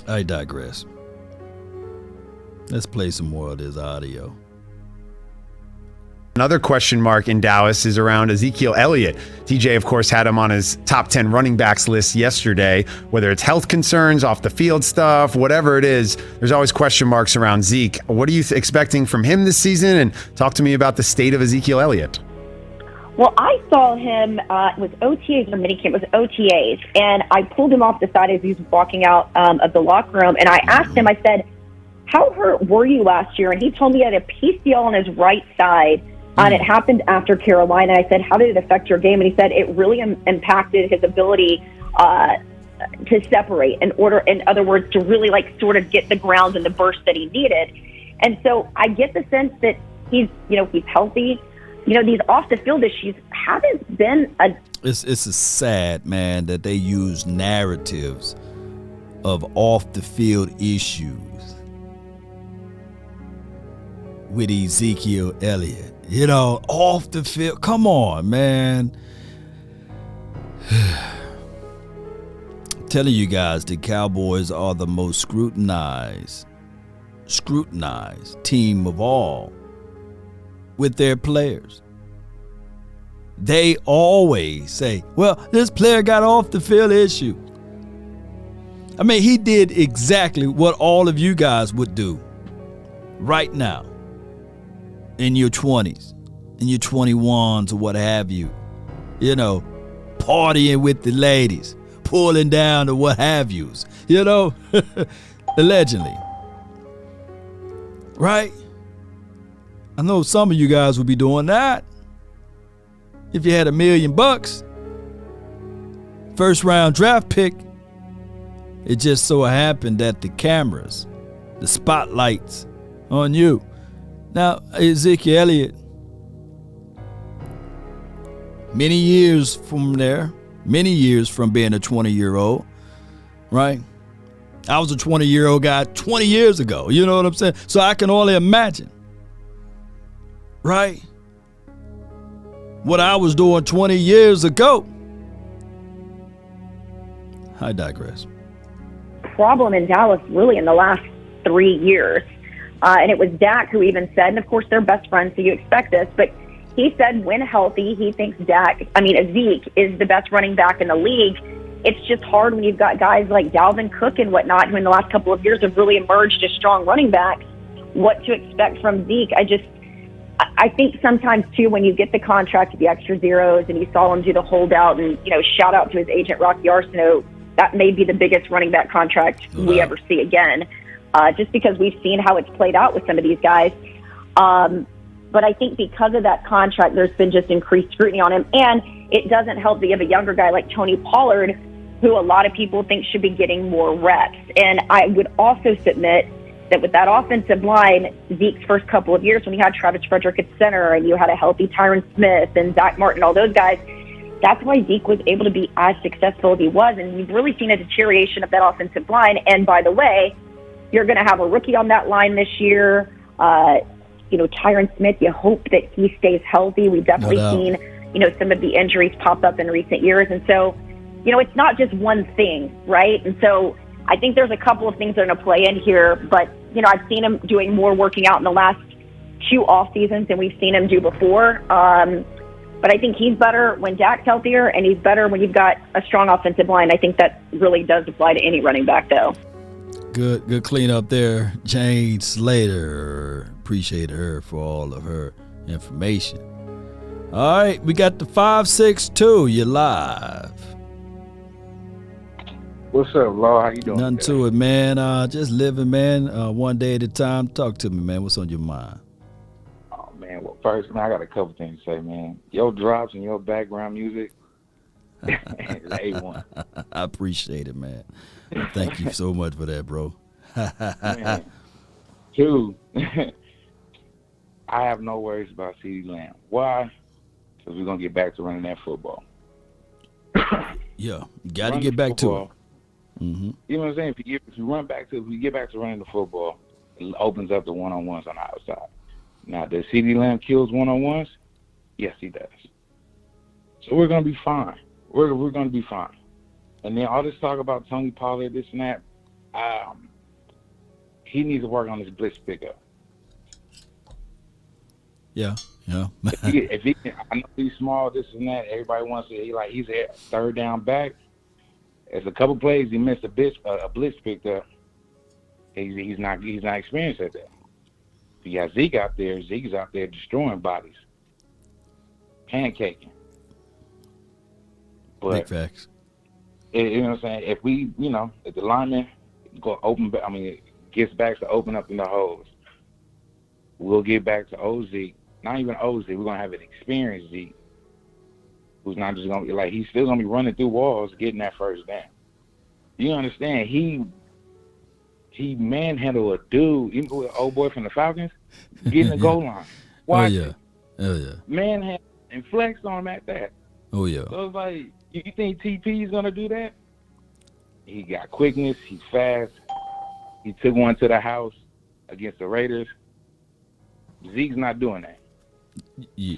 I digress. Let's play some more of this audio. Another question mark in Dallas is around Ezekiel Elliott. TJ, of course, had him on his top 10 running backs list yesterday. Whether it's health concerns, off the field stuff, whatever it is, there's always question marks around Zeke. What are you expecting from him this season? And talk to me about the state of Ezekiel Elliott. Well, I saw him, it was OTAs or minicamp, it was OTAs, and I pulled him off the side as he was walking out of the locker room, and I asked him, I said, how hurt were you last year? And he told me he had a PCL on his right side, and it happened after Carolina. I said, how did it affect your game? And he said it really impacted his ability to separate, in other words, to really sort of get the ground and the burst that he needed. And so I get the sense that he's healthy. These off the field issues haven't been It's sad, man, that they use narratives of off-the-field issues with Ezekiel Elliott. You know, off the field. Come on, man. I'm telling you guys, the Cowboys are the most scrutinized team of all with their players. They always say, well, this player got off the field issue. I mean, he did exactly what all of you guys would do right now in your 20s, in your 21s or what have you. You know, partying with the ladies, pulling down the what have yous, you know, allegedly. Right? I know some of you guys would be doing that if you had $1 million, first round draft pick. It just so happened that the cameras, the spotlights on you. Now, Ezekiel Elliott, many years from there, many years from being a 20-year-old, right? I was a 20-year-old guy 20 years ago. You know what I'm saying? So I can only imagine, right? What I was doing 20 years ago. I digress. Problem in Dallas really in the last 3 years. And it was Dak who even said, and of course they're best friends, so you expect this, but he said when healthy, he thinks Zeke is the best running back in the league. It's just hard when you've got guys like Dalvin Cook and whatnot, who in the last couple of years have really emerged as strong running backs, what to expect from Zeke. I think sometimes too, when you get the contract with the extra zeros and you saw him do the holdout and, you know, shout out to his agent, Rocky Arsenault, that may be the biggest running back contract we ever see again. Just because we've seen how it's played out with some of these guys. But I think because of that contract, there's been just increased scrutiny on him. And it doesn't help that you have a younger guy like Tony Pollard, who a lot of people think should be getting more reps. And I would also submit that with that offensive line, Zeke's first couple of years, when you had Travis Frederick at center and you had a healthy Tyron Smith and Zach Martin, all those guys, that's why Zeke was able to be as successful as he was. And you've really seen a deterioration of that offensive line. And by the way, you're going to have a rookie on that line this year. You know, Tyron Smith, you hope that he stays healthy. We've definitely seen, you know, some of the injuries pop up in recent years. And so, you know, it's not just one thing, right? And so I think there's a couple of things that are going to play in here. But, you know, I've seen him doing more working out in the last 2 off seasons than we've seen him do before. But I think he's better when Dak's healthier, and he's better when you've got a strong offensive line. I think that really does apply to any running back, though. Good cleanup there, Jane Slater. Appreciate her for all of her information. All right, we got the 562. You're live. What's up, Law? How you doing? Nothing to it, man. Just living, man. One day at a time. Talk to me, man. What's on your mind? Oh man, well, first, man, I got a couple things to say, man. Your drops and your background music is A1. I appreciate it, man. Thank you so much for that, bro. Man. 2, I have no worries about CeeDee Lamb. Why? Because we're going to get back to running that football. Yeah, you got to get back to it. Mm-hmm. You know what I'm saying? If we get back to running the football, it opens up the one-on-ones on the outside. Now, does CeeDee Lamb kills one-on-ones? Yes, he does. So we're going to be fine. We're going to be fine. And then all this talk about Tony Pollard, this and that, he needs to work on his blitz pickup. Yeah. if he can, I know he's small, this and that. Everybody wants to. He's a third down back. There's a couple plays he missed a blitz pickup. He's not experienced at that. You got Zeke out there. Zeke's out there destroying bodies, pancaking. But big facts. You know what I'm saying? If we, if the lineman gets back to open up in the holes, we'll get back to old Zeke. Not even old Zeke. We're gonna have an experienced Zeke, who's not just gonna be he's still gonna be running through walls, getting that first down. You understand? He manhandled a dude, even with an old boy from the Falcons, getting the goal line. Why? Oh yeah. Manhandled and flexed on him at that. Oh yeah. So it's you think TP is gonna do that? He got quickness. He's fast. He took one to the house against the Raiders. Zeke's not doing that.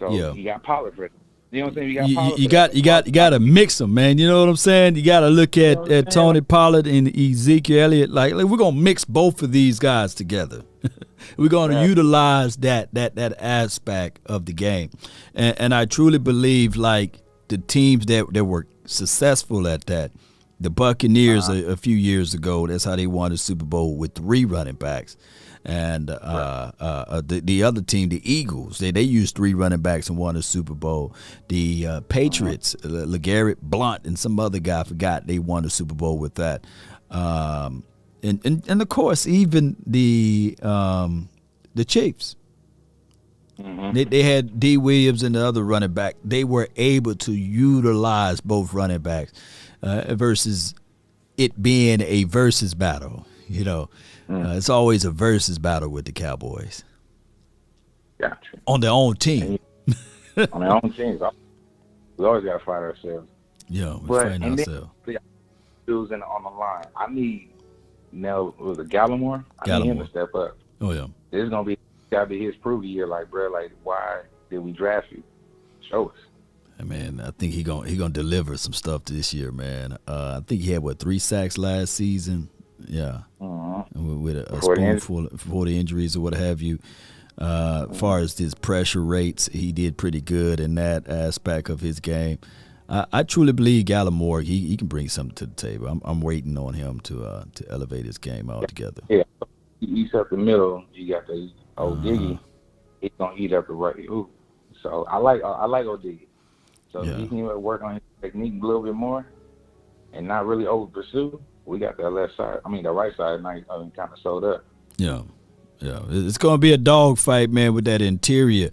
So he got Pollard for it. You know what I'm saying? You got to mix them, man. You know what I'm saying? You got to look at Tony Pollard and Ezekiel Elliott. Like we're gonna mix both of these guys together. We're gonna utilize that aspect of the game, and I truly believe like the teams that were successful at that. The Buccaneers a few years ago, that's how they won the Super Bowl with 3 running backs. And the other team, the Eagles, they used 3 running backs and won the Super Bowl. The Patriots, LeGarrette Blount and some other guy, I forgot, they won the Super Bowl with that. And of course, even the Chiefs. They had D. Williams and the other running back. They were able to utilize both running backs versus it being a versus battle. You know, it's always a versus battle with the Cowboys. Gotcha. On their own team. On their own teams. We always got to fight ourselves. Yeah, we're fighting ourselves. Dudes on the line. I need Gallimore? I need him to step up. Oh, yeah. This is going to be his prove year. Like, bro, like, why did we draft you? Show us. Man, I think he gonna deliver some stuff this year, man. I think he had 3 sacks last season. Yeah, with a spoonful for the injuries or what have you. As far as his pressure rates, he did pretty good in that aspect of his game. I truly believe Gallimore, he can bring something to the table. I'm waiting on him to elevate his game altogether. Yeah, he eats up the middle. You got the Diggy. He's gonna eat up the right. Ooh. So I like Diggy. So if he can work on his technique a little bit more, and not really over pursue, we got the right side kind of sold up. Yeah. It's going to be a dogfight, man, with that interior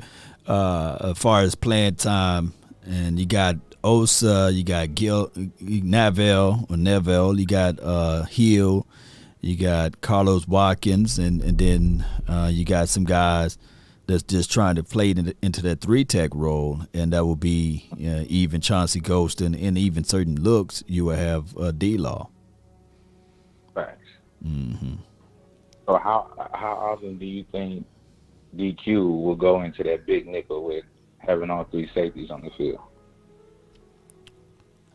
as far as playing time. And you got Osa, you got Neville, you got Hill, you got Carlos Watkins, and then you got some guys that's just trying to play into that 3-tech role, and that will be even Chauncey Ghost and even certain looks. You will have D-Law. Facts. Mm-hmm. So how often do you think DQ will go into that big nickel with having all 3 safeties on the field?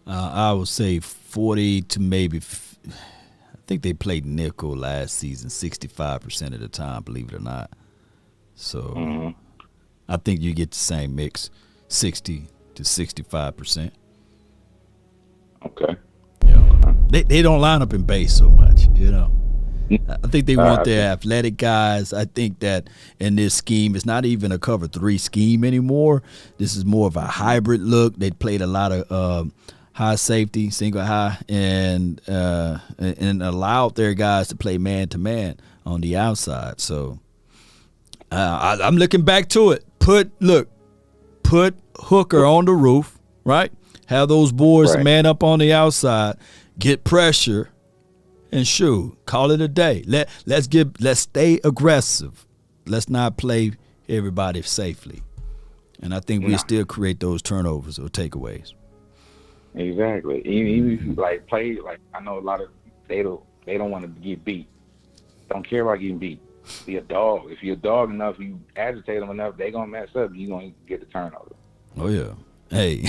I would say 40 to maybe. I think they played nickel last season 65% of the time, believe it or not. So I think you get the same mix, 60 to 65%. Okay. Yeah. They don't line up in base so much, you know. I think they want their athletic guys. I think that in this scheme, it's not even a cover 3 scheme anymore. This is more of a hybrid look. They played a lot of high safety, single high, and allowed their guys to play man to man on the outside. So I'm looking back to it. Put Hooker on the roof, right? Have those boys man up on the outside, get pressure, and shoot, call it a day. Let's stay aggressive. Let's not play everybody safely. And I think we still create those turnovers or takeaways. Exactly. Even if you play I know a lot of they don't want to get beat. Don't care about getting beat. Be a dog. If you're a dog enough, you agitate them enough, they gonna mess up. You gonna get the turnover. Oh yeah. Hey,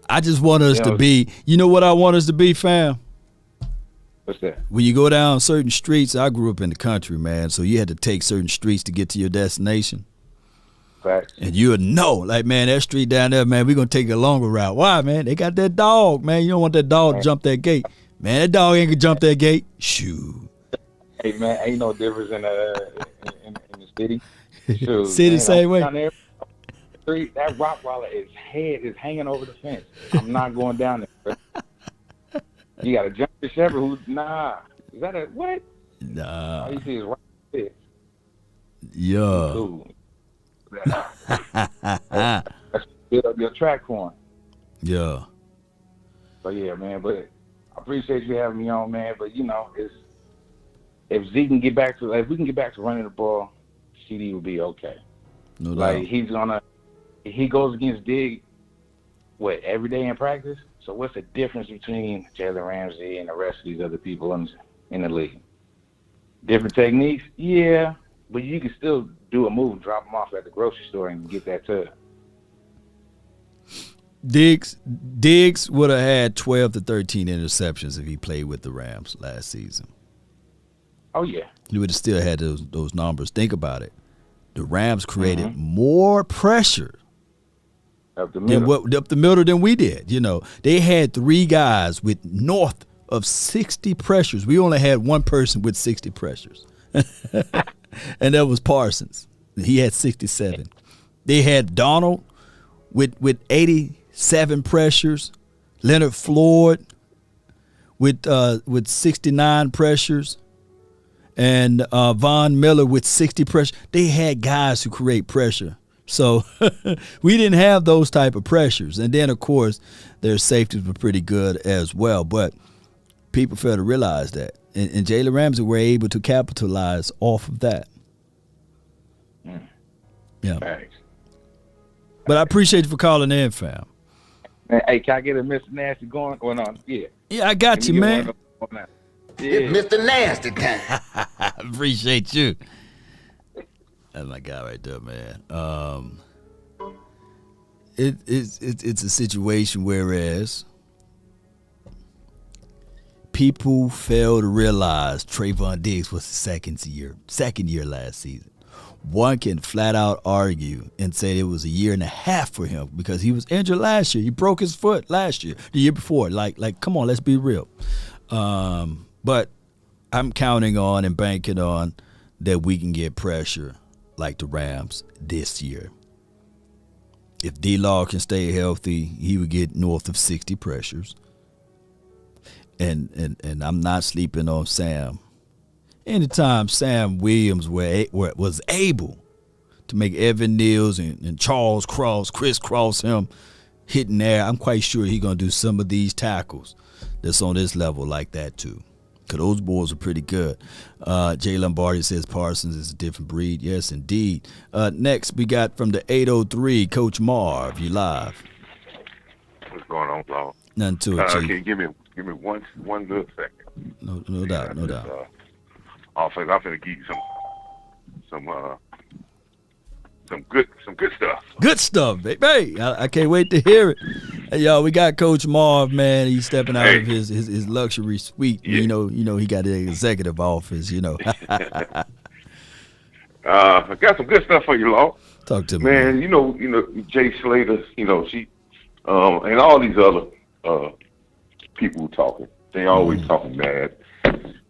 I just want us to be. You know what I want us to be, fam? What's that? When you go down certain streets, I grew up in the country, man. So you had to take certain streets to get to your destination. Facts. And you would know, man, that street down there, man, we're gonna take a longer route. Why, man? They got that dog, man. You don't want that dog to jump that gate. Man, that dog ain't gonna jump that gate. Shoot. Hey man, ain't no difference in the city. Shoot, City man, same way. There, that Rottweiler, his head is hanging over the fence. I'm not going down there. You got a German Shepherd who's Is that a what? Nah. All you see is right there. Yeah. Cool. Let's build up your track for him. Yeah. So yeah, man. But I appreciate you having me on, man. But if Zeke can get back to if we can get back to running the ball, CeeDee will be okay. No doubt. He goes against Diggs every day in practice. So what's the difference between Jalen Ramsey and the rest of these other people in the league? Different techniques? Yeah, but you can still do a move and drop them off at the grocery store and get that tub. Diggs would have had 12 to 13 interceptions if he played with the Rams last season. Oh, yeah. He would have still had those numbers. Think about it. The Rams created more pressure up the middle than we did. You know, they had 3 guys with north of 60 pressures. We only had one person with 60 pressures, and that was Parsons. He had 67. They had Donald with 87 pressures, Leonard Floyd with 69 pressures, and Von Miller with 60 pressure. They had guys who create pressure. So we didn't have those type of pressures. And then, of course, their safeties were pretty good as well. But people fail to realize that. And Jalen Ramsey were able to capitalize off of that. Yeah. Thanks. But I appreciate you for calling in, fam. Hey, can I get a Mr. Nasty going on? Yeah. Yeah, I got you, man. Yeah. It's Mr. Nasty time. I appreciate you. That's my guy right there, man. It's a situation whereas people fail to realize Trayvon Diggs was the second year last season. One can flat out argue and say it was a year and a half for him because he was injured last year. He broke his foot last year, the year before. Like, come on, let's be real. But I'm counting on and banking on that we can get pressure like the Rams this year. If D-Law can stay healthy, he would get north of 60 pressures. And I'm not sleeping on Sam. Anytime Sam Williams was able to make Evan Neals and Charles Cross crisscross him hitting there, I'm quite sure he's going to do some of these tackles that's on this level like that too. Because those boys are pretty good. Jay Lombardi says Parsons is a different breed. Yes, indeed. Next, we got from the 803, Coach Marv. You live. What's going on, Paul? Nothing to it, Chief. Can you give me one good second? No doubt, no doubt. I'm finna give you some good stuff. Good stuff, baby. I can't wait to hear it. Hey, y'all, we got Coach Marv, man. He's stepping out of his luxury suite. Yeah. You know, he got the executive office. You know. I got some good stuff for you, Law. Talk to me, man. You know, Jay Slater. You know, she and all these other people talking. They always talking mad.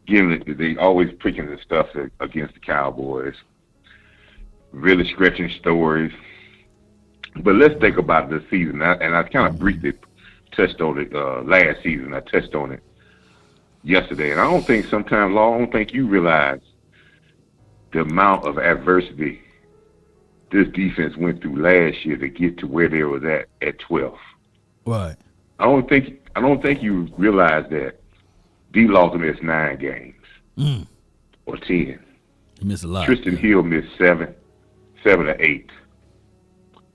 They always preaching the stuff against the Cowboys. Really stretching stories. But let's think about this season. And I kind of briefly touched on it last season. I touched on it yesterday. And I don't think you realize the amount of adversity this defense went through last year to get to where they was at 12th. Right. I don't think you realize that D-Law missed 9 games or 10. He missed a lot. Tristan Hill missed 7 or 8.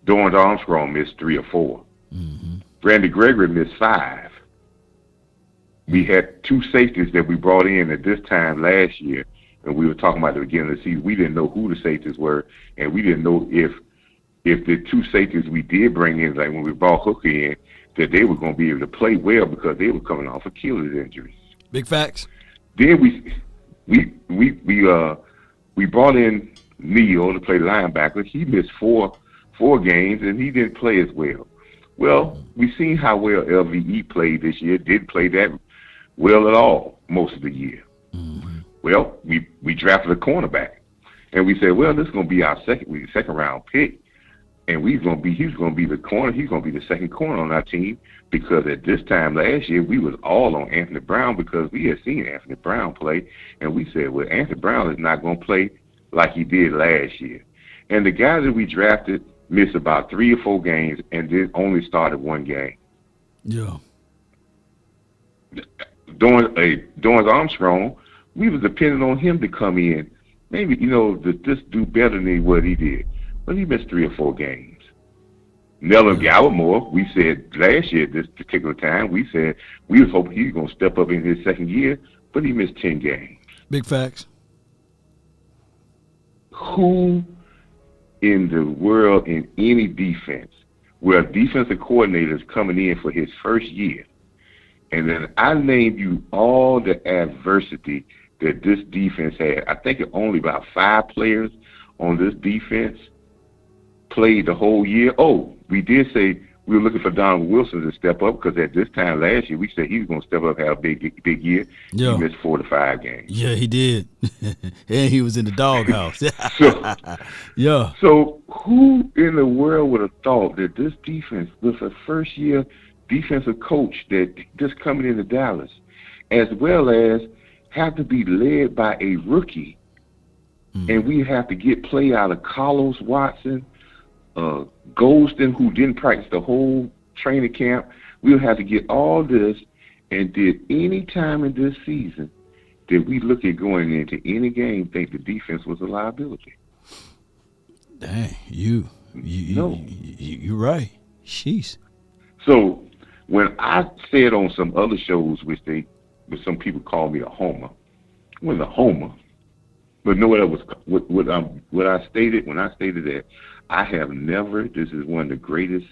Dorrance Armstrong missed 3 or 4. Randy Gregory missed 5. We had 2 safeties that we brought in at this time last year, and we were talking about at the beginning of the season. We didn't know who the safeties were, and we didn't know if the 2 safeties we did bring in, like when we brought Hooker in, that they were going to be able to play well because they were coming off Achilles injuries. Big facts. Then we brought in Neal to play linebacker. He missed four games and he didn't play as well. Well, we seen how well LVE played this year. Didn't play that well at all most of the year. Well, we drafted a cornerback, and we said, well, this is going to be our second round pick, and he's going to be the corner. He's going to be the second corner on our team because at this time last year we was all on Anthony Brown because we had seen Anthony Brown play, and we said, well, Anthony Brown is not going to play like he did last year. And the guys that we drafted missed about 3 or 4 games and then only started 1 game. Yeah. Dorrance Armstrong, we was depending on him to come in, maybe, to just do better than what he did. But he missed 3 or 4 games. Nelson Gallimore, we said last year at this particular time, we said we was hoping he was going to step up in his second year, but he missed 10 games. Big facts. Who in the world in any defense where a defensive coordinator is coming in for his first year, and then I named you all the adversity that this defense had. I think only about 5 players on this defense played the whole year. Oh, we did say we were looking for Donald Wilson to step up because at this time last year we said he was going to step up, have a big year. Yeah. He missed 4 to 5 games. Yeah, he did. And he was in the doghouse. Yeah. So who in the world would have thought that this defense was a first-year defensive coach that just coming into Dallas, as well as have to be led by a rookie, and we have to get play out of Carlos Watson, Golston, who didn't practice the whole training camp. We'll have to get all this, and did any time in this season did we look at going into any game think the defense was a liability? Dang, you're right. Sheesh. So when I said on some other shows, which some people call me a homer, I wasn't a homer, but no, that was what I stated when I stated that I have never. This is one of the greatest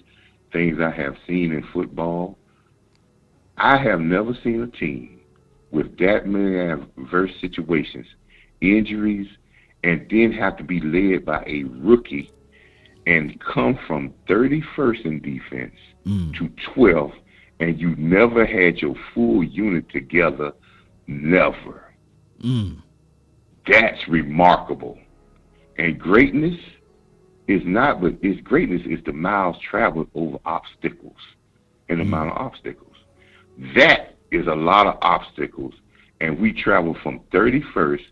things I have seen in football. I have never seen a team with that many adverse situations, injuries, and then have to be led by a rookie and come from 31st in defense to 12th, and you never had your full unit together. Never. That's remarkable. And greatness is not, but greatness is the miles traveled over obstacles and the amount of obstacles. That is a lot of obstacles, and we travel from 31st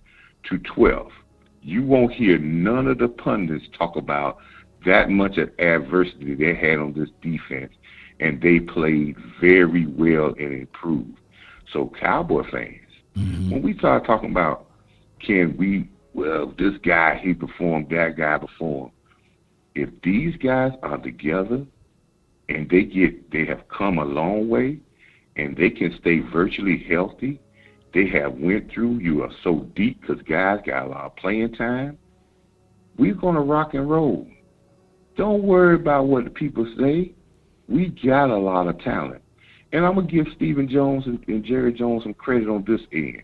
to 12th. You won't hear none of the pundits talk about that much of adversity they had on this defense, and they played very well and improved. So Cowboy fans, when we start talking about this guy, he performed, that guy performed. If these guys are together and they have come a long way and they can stay virtually healthy, they have went through, you are so deep because guys got a lot of playing time, we're going to rock and roll. Don't worry about what the people say. We got a lot of talent. And I'm going to give Stephen Jones and Jerry Jones some credit on this end.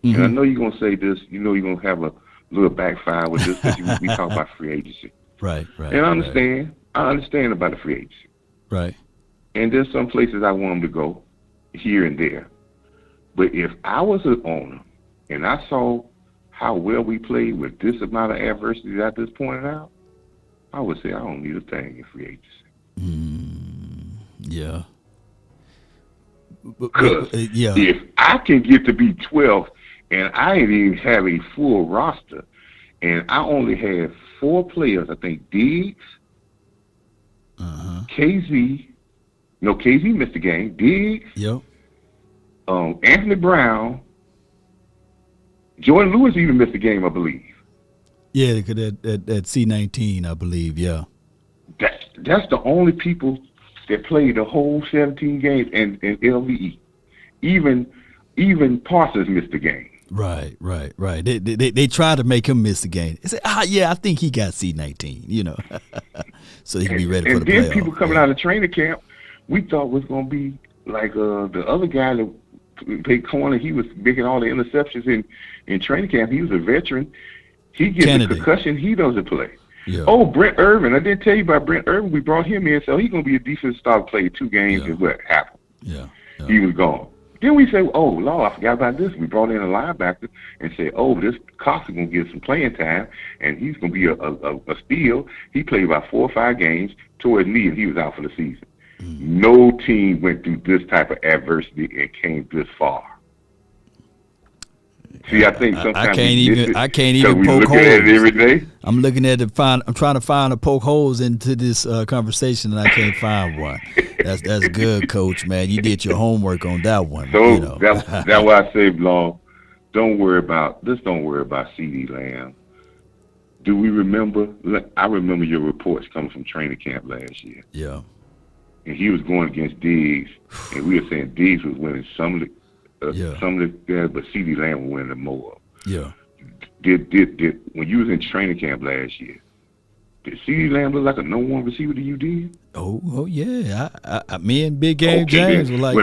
And I know you're going to say this, you know you're going to have a little backfire with this because we talk about free agency. Right. And I understand. I understand about the free agency. Right. And there's some places I want them to go here and there. But if I was an owner and I saw how well we played with this amount of adversity that I just pointed out, I would say I don't need a thing in free agency. Yeah. Because if I can get to be 12th and I didn't even have a full roster and I only had 4 players, I think Diggs, KZ missed the game, Diggs, Anthony Brown, Jordan Lewis even missed the game, I believe. Yeah, at C19, I believe, yeah. That's the only people that played the whole 17 games and LVE. Even Parsons missed the game. Right. They tried to make him miss the game. They said, I think he got C19, so he can be ready for the playoffs. And then people coming out of training camp, we thought was going to be like the other guy that played corner. He was making all the interceptions in training camp. He was a veteran. He gets a concussion. He doesn't play. Yeah. Oh, Brent Irvin. I didn't tell you about Brent Irvin. We brought him in, so he's going to be a defensive star, played 2 games, and what happened? Yeah. He was gone. Then we say, oh, Lord, I forgot about this. We brought in a linebacker and said, oh, this Cox is going to get some playing time, and he's going to be a steal. He played about 4 or 5 games, tore his knee, and he was out for the season. No team went through this type of adversity and came this far. See, I think sometimes I can't even poke holes. At it every day. I'm looking at it. I'm trying to find a poke holes into this conversation, and I can't find one. That's good, Coach. Man, you did your homework on that one. So that's why I say, Long, don't worry about CeeDee Lamb. Do we remember? I remember your reports coming from training camp last year. Yeah. And he was going against Diggs, and we were saying Diggs was winning some of the guys, but CeeDee Lamb was winning more. Yeah. Did when you was in training camp last year, did CeeDee Lamb look like a no one receiver to you? Did? Oh yeah. Me and Big Game James were like,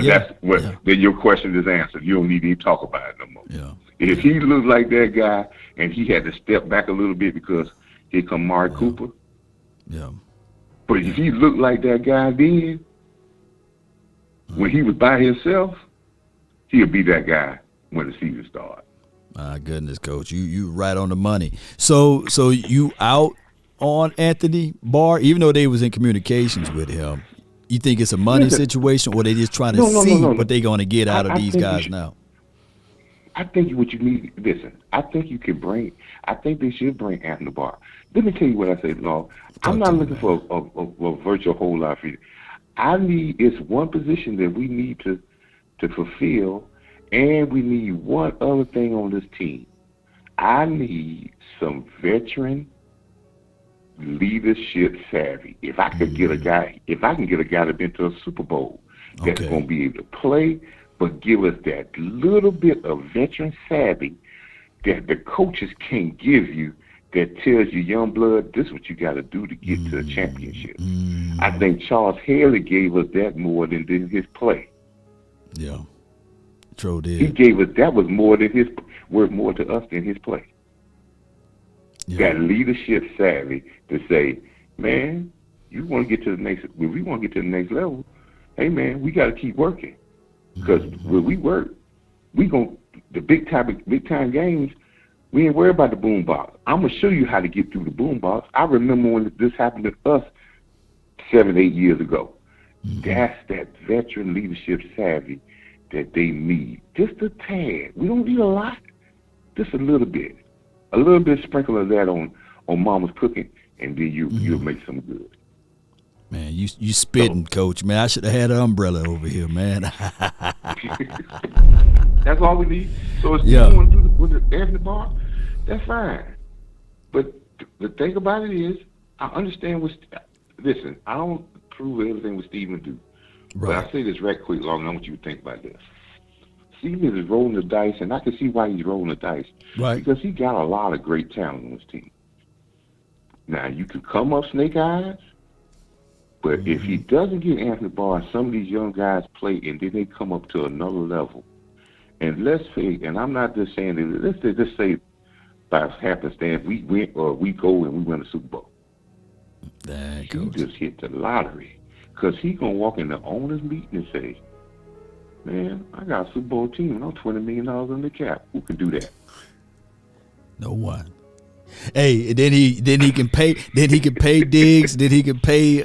then your question is answered. You don't need to even talk about it no more. Yeah. If he looked like that guy and he had to step back a little bit because here come Malik Hooker. Yeah. But if he looked like that guy then, when he was by himself, he'll be that guy when the season starts. My goodness, Coach, you right on the money. So you out on Anthony Barr, even though they was in communications with him. You think it's a money situation, or they just trying to see what they're going to get out of these guys now? I think what you need. Listen, I think you can bring. I think they should bring Anthony Barr. Let me tell you what I say, Law. I'm not looking for a virtual whole lot for you. It's one position that we need to fulfill, and we need one other thing on this team. I need some veteran leadership savvy. If I could get a guy, that's been to a Super Bowl, that's going to be able to play, but give us that little bit of veteran savvy that the coaches can't give you, that tells you, young blood, this is what you got to do to get to a championship. I think Charles Haley gave us that more than his play. Yeah, True did. He gave us that was more than worth more to us than his play. Yeah. That leadership savvy to say, man, you want to get to the next. When we want to get to the next level, hey man, we got to keep working because when we work, we gon' the big time games. We ain't worried about the boom box. I'm gonna show you how to get through the boom box. I remember when this happened to us 7-8 years ago. That's that veteran leadership savvy that they need. Just a tad. We don't need a lot. Just a little bit. A little bit sprinkle of that on mama's cooking, and then you'll make some good. Man, you spitting, Coach. Man, I should have had an umbrella over here, man. That's all we need. So if you want to do with the Anthony Barr, that's fine. But the thing about it is, I understand listen, I don't approve of everything what Steven do. Right. But I say this right quick, long, and I want you to think about this. Steven is rolling the dice, and I can see why he's rolling the dice. Right. Because he got a lot of great talent on his team. Now, you can come up snake eyes, but if he doesn't get Anthony Barr, some of these young guys play, and then they come up to another level. And let's say, and I'm not just saying that, let's just say by happenstance, we win or we go and we win the Super Bowl. He just hit the lottery. Because he's going to walk in the owner's meeting and say, man, I got a Super Bowl team and I'm $20 million in the cap. Who can do that? No one. Hey, then he can pay Diggs, then he can pay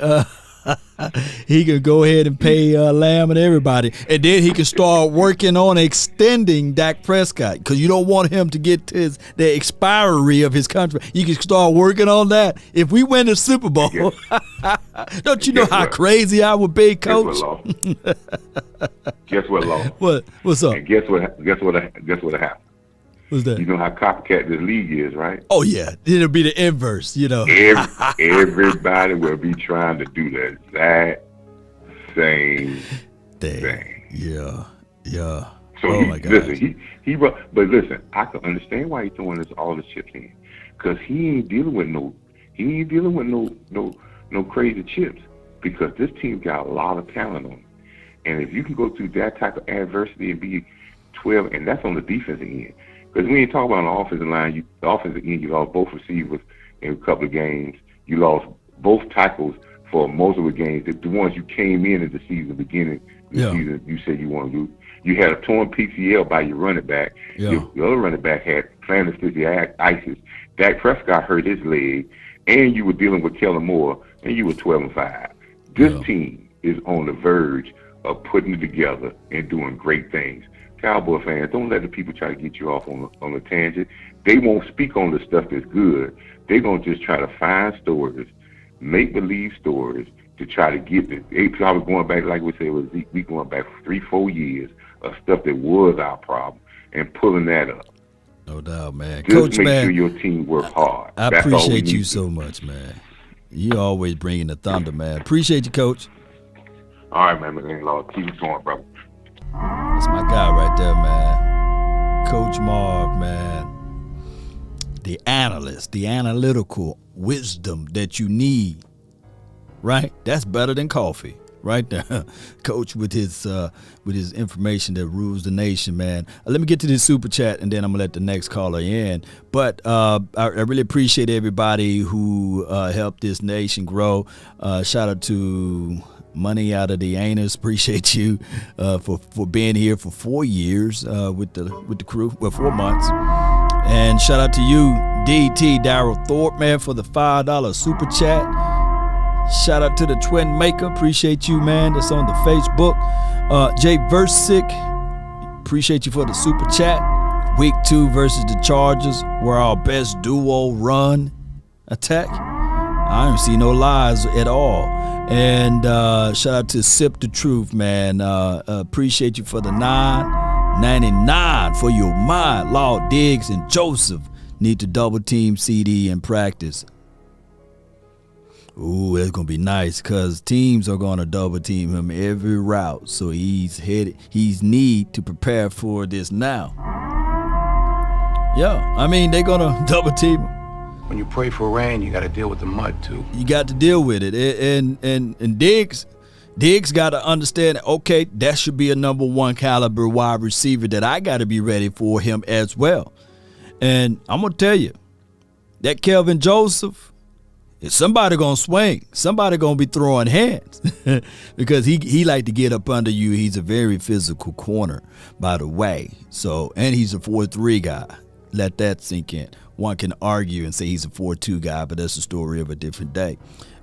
he can go ahead and pay Lamb and everybody. And then he can start working on extending Dak Prescott, because you don't want him to get to the expiry of his contract. You can start working on that. If we win the Super Bowl, don't you know how crazy I would be, Coach? Guess what, Law? What's up? And guess what happened? What's that? You know how copycat this league is, right? Oh yeah, it'll be the inverse, you know. Everybody will be trying to do the exact same thing. Yeah. So oh my God. Listen, but listen, I can understand why he's throwing all the chips in, because he ain't dealing with no crazy chips, because this team got a lot of talent on it. And if you can go through that type of adversity and be 12, and that's on the defensive end. Because we ain't talking about on the offensive line. The offensive end, you lost both receivers in a couple of games. You lost both tackles for most of the games. The ones you came in at the season, beginning of the season, you said you want to do. You had a torn PCL by your running back. Yeah. Your other running back had plantar fasciitis. Dak Prescott hurt his leg, and you were dealing with Kellen Moore, and you were 12-5. This team is on the verge of putting it together and doing great things. Cowboy fans, don't let the people try to get you off on a tangent. They won't speak on the stuff that's good. They're going to just try to find stories, make-believe stories, to try to get it. They probably going back, like we said, with Zeke, we going back 3-4 years of stuff that was our problem and pulling that up. No doubt, man. Just Coach, make man, sure your team work hard. I That's all we appreciate need you to so do. much, man. You always bringing the thunder, man. Appreciate you, Coach. All right, man. Lord, keep it going, brother. That's my guy right there, man. Coach Marv, man. The analyst, the analytical wisdom that you need, right? That's better than coffee, right there. Coach with his information that rules the nation, man. Let me get to this super chat, and then I'm gonna let the next caller in. But I really appreciate everybody who helped this nation grow. Shout out to Money Out of the Anus. Appreciate you for being here for 4 years with the crew. Well, 4 months. And shout out to you, DT Daryl Thorpe, man, for the $5 super chat. Shout out to the Twin Maker. Appreciate you, man. That's on the Facebook. Jay Versick, appreciate you for the super chat. Week 2 versus the Chargers, where our best duo run attack. I don't see no lies at all. And shout out to Sip the Truth, man. Appreciate you for the $9.99 for your mind. Law Diggs and Joseph need to double team CeeDee in practice. Ooh, that's gonna be nice because teams are gonna double team him every route. So he's need to prepare for this now. Yeah, I mean they're gonna double team him. When you pray for rain, you got to deal with the mud too. You got to deal with it, and Diggs got to understand. Okay, that should be a number 1 caliber wide receiver that I got to be ready for him as well. And I'm gonna tell you that Kelvin Joseph, if somebody gonna swing, somebody gonna be throwing hands because he like to get up under you. He's a very physical corner, by the way. So, and he's a 4-3 guy. Let that sink in. One can argue and say he's a 4-2 guy, but that's a story of a different day.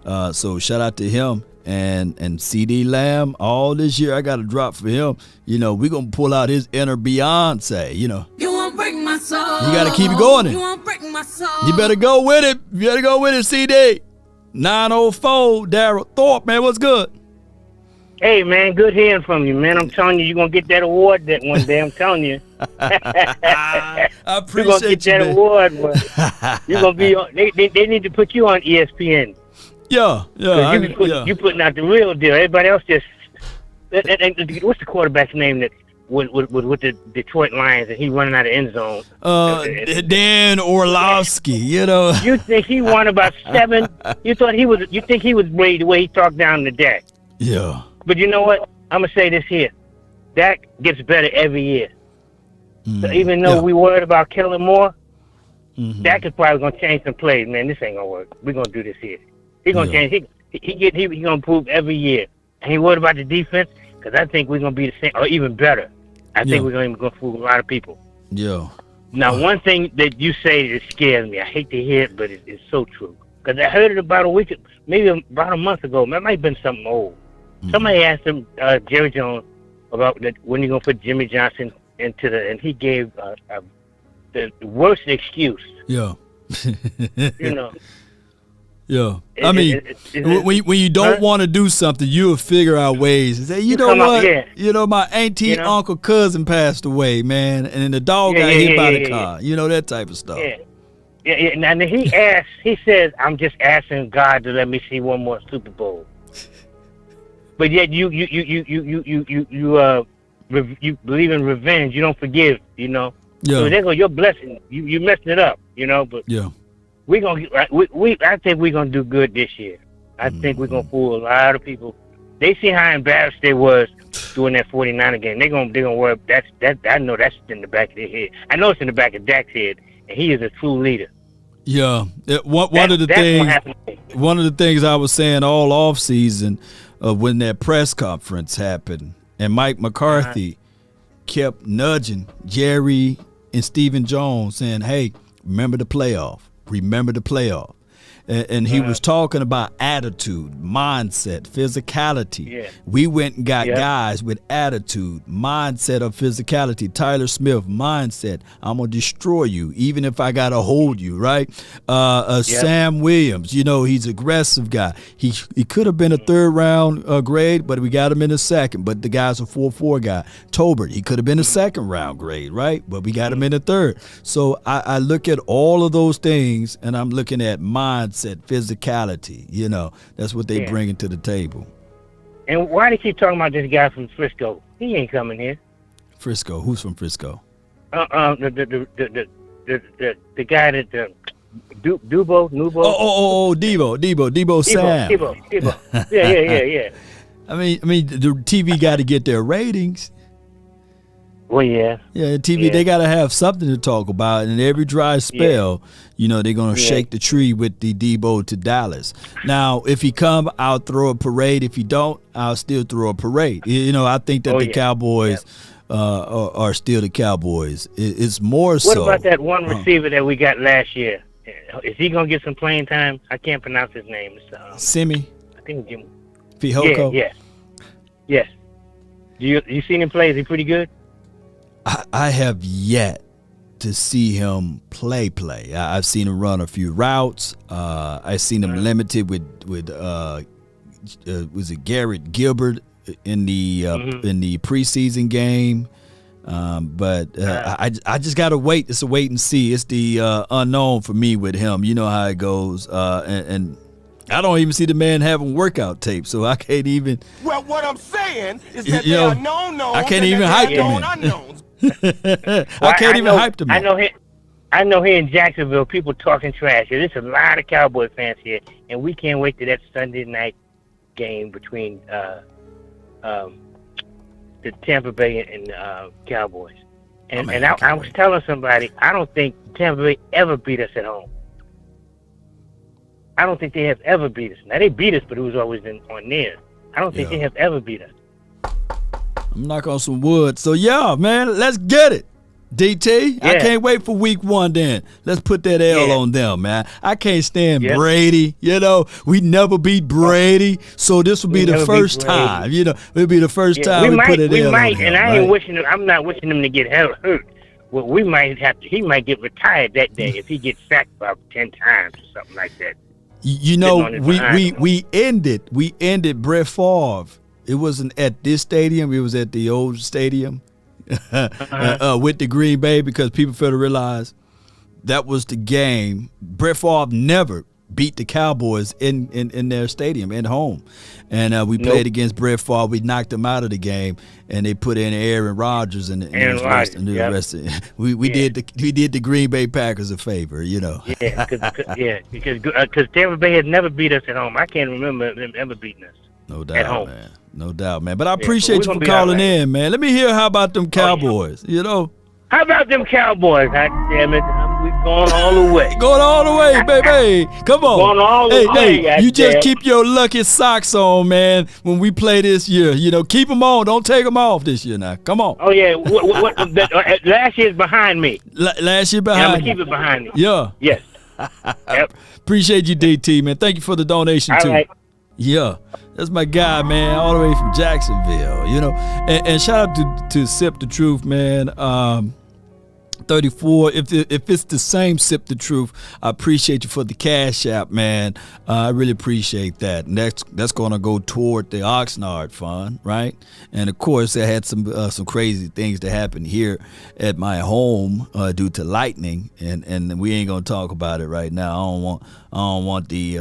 So shout out to him and CeeDee Lamb. All this year I got a drop for him. You know, we're going to pull out his inner Beyonce, you know. You won't break my soul. You got to keep it going. You won't break my soul. You better go with it. You better go with it, CeeDee. 904, Daryl Thorpe, man, what's good? Hey, man, good hearing from you, man. I'm telling you, you're going to get that award that one day. I'm telling you. I appreciate you're gonna get that award. You're going to be on. They need to put you on ESPN. Yeah. You putting out the real deal. Everybody else just. And what's the quarterback's name that with the Detroit Lions and he running out of end zone? Dan Orlovsky. You know. You think he won about 7? You think he was brave the way he talked down the deck? Yeah. But you know what? I'm gonna say this here. Dak gets better every year. So even though we worried about Kellen Moore, Dak is probably gonna change some plays. Man, this ain't gonna work. We're gonna do this here. He's gonna change. He gonna improve every year. And he worried about the defense because I think we're gonna be the same or even better. I think we're gonna fool a lot of people. Yeah. Now, one thing that you say that scares me. I hate to hear it, but it's so true. Because I heard it about a week, maybe about a month ago. That might have been something old. Somebody asked him, Jerry Jones, about when you're going to put Jimmy Johnson into and he gave the worst excuse. Yeah. You know. Yeah. I mean, when you don't want to do something, you'll figure out ways. And say, you know what? You know, my auntie, uncle, cousin passed away, man, and the dog got hit by the car. You know, that type of stuff. Yeah. And he says, I'm just asking God to let me see one more Super Bowl. But yet you believe in revenge. You don't forgive. You know. Yeah. So there go your blessing. You messed it up. You know. But yeah, we gonna I think we're gonna do good this year. I think we're gonna fool a lot of people. They see how embarrassed they was doing that 49er game. They gonna worry. That I know that's in the back of their head. I know it's in the back of Dak's head, and he is a true leader. Yeah, one of the things I was saying all off season, when that press conference happened, and Mike McCarthy kept nudging Jerry and Stephen Jones, saying, "Hey, remember the playoff. Remember the playoff." and he was talking about attitude, mindset, physicality. Yeah. We went and got guys with attitude, mindset of physicality. Tyler Smith, mindset. I'm gonna destroy you, even if I gotta hold you. Right. Sam Williams. You know, he's an aggressive guy. He could have been a third round grade, but we got him in a second. But the guy's a 4.4 guy. Tolbert, he could have been a second round grade, right? But we got him in the third. So I look at all of those things, and I'm looking at mindset, physicality. You know, that's what they bring to the table. And why do you keep talking about this guy from Frisco? He ain't coming here. Frisco? Who's from Frisco? The guy that Nubo. Debo Sam. Debo. Yeah. I mean, the TV got to get their ratings. Well, yeah. Yeah, TV, they got to have something to talk about. And every dry spell, you know, they're going to shake the tree with the Debo to Dallas. Now, if he come, I'll throw a parade. If he don't, I'll still throw a parade. You know, I think that the Cowboys are still the Cowboys. It's more so. What about that one receiver that we got last year? Is he going to get some playing time? I can't pronounce his name. Simi? I think Jim. Fihoko? Yes. You seen him play? Is he pretty good? I have yet to see him play. I've seen him run a few routes. I've seen him limited with was it Garrett Gilbert in the preseason game. But I just gotta wait. It's a wait and see. It's the unknown for me with him. You know how it goes. And I don't even see the man having workout tape, so I can't even. Well, what I'm saying is that there are known knowns. I can't even hype him. I can't even hype him. I know here in Jacksonville, people talking trash. There's a lot of Cowboy fans here, and we can't wait to that Sunday night game between the Tampa Bay and Cowboys. And I was telling somebody, I don't think Tampa Bay ever beat us at home. I don't think they have ever beat us. Now, they beat us, but it was always on theirs. I don't think they have ever beat us. I'm knocking on some wood. So, man, let's get it. DT, I can't wait for week 1 then. Let's put that L on them, man. I can't stand Brady. You know, we never beat Brady. So this will be the first time. You know, it'll be the first time we put it L on him. And I ain't wishing him, I'm not wishing him to get hurt. Well, he might get retired that day if he gets sacked about 10 times or something like that. You know, we ended Brett Favre. It wasn't at this stadium. It was at the old stadium with the Green Bay, because people fail to realize that was the game. Brett Favre never beat the Cowboys in their stadium at home. And we played against Brett Favre. We knocked him out of the game, and they put in Aaron Rodgers and the rest of it. We did the Green Bay Packers a favor, you know. Because Tampa Bay had never beat us at home. I can't remember them ever beating us. No doubt, man. No doubt, man. But I appreciate you for calling in, man. Let me hear how about them Cowboys, you know. How about them Cowboys? God damn it. We going all the way. Going all the way, baby. Come on. Going all the way. Hey, you just keep your lucky socks on, man, when we play this year. You know, keep them on. Don't take them off this year now. Come on. Oh, yeah. Last year's behind me. Last year behind I'm going to keep it behind me. Yeah. Yes. Yep. Appreciate you, DT, man. Thank you for the donation, too. Right. Yeah, that's my guy, man, all the way from Jacksonville, you know. And shout out to Sip the Truth, man. 34. If it's the same Sip the Truth, I appreciate you for the Cash App, man. I really appreciate that. And that's going to go toward the Oxnard Fund, right? And of course, I had some crazy things that happened here at my home due to lightning, and we ain't gonna talk about it right now. I don't want the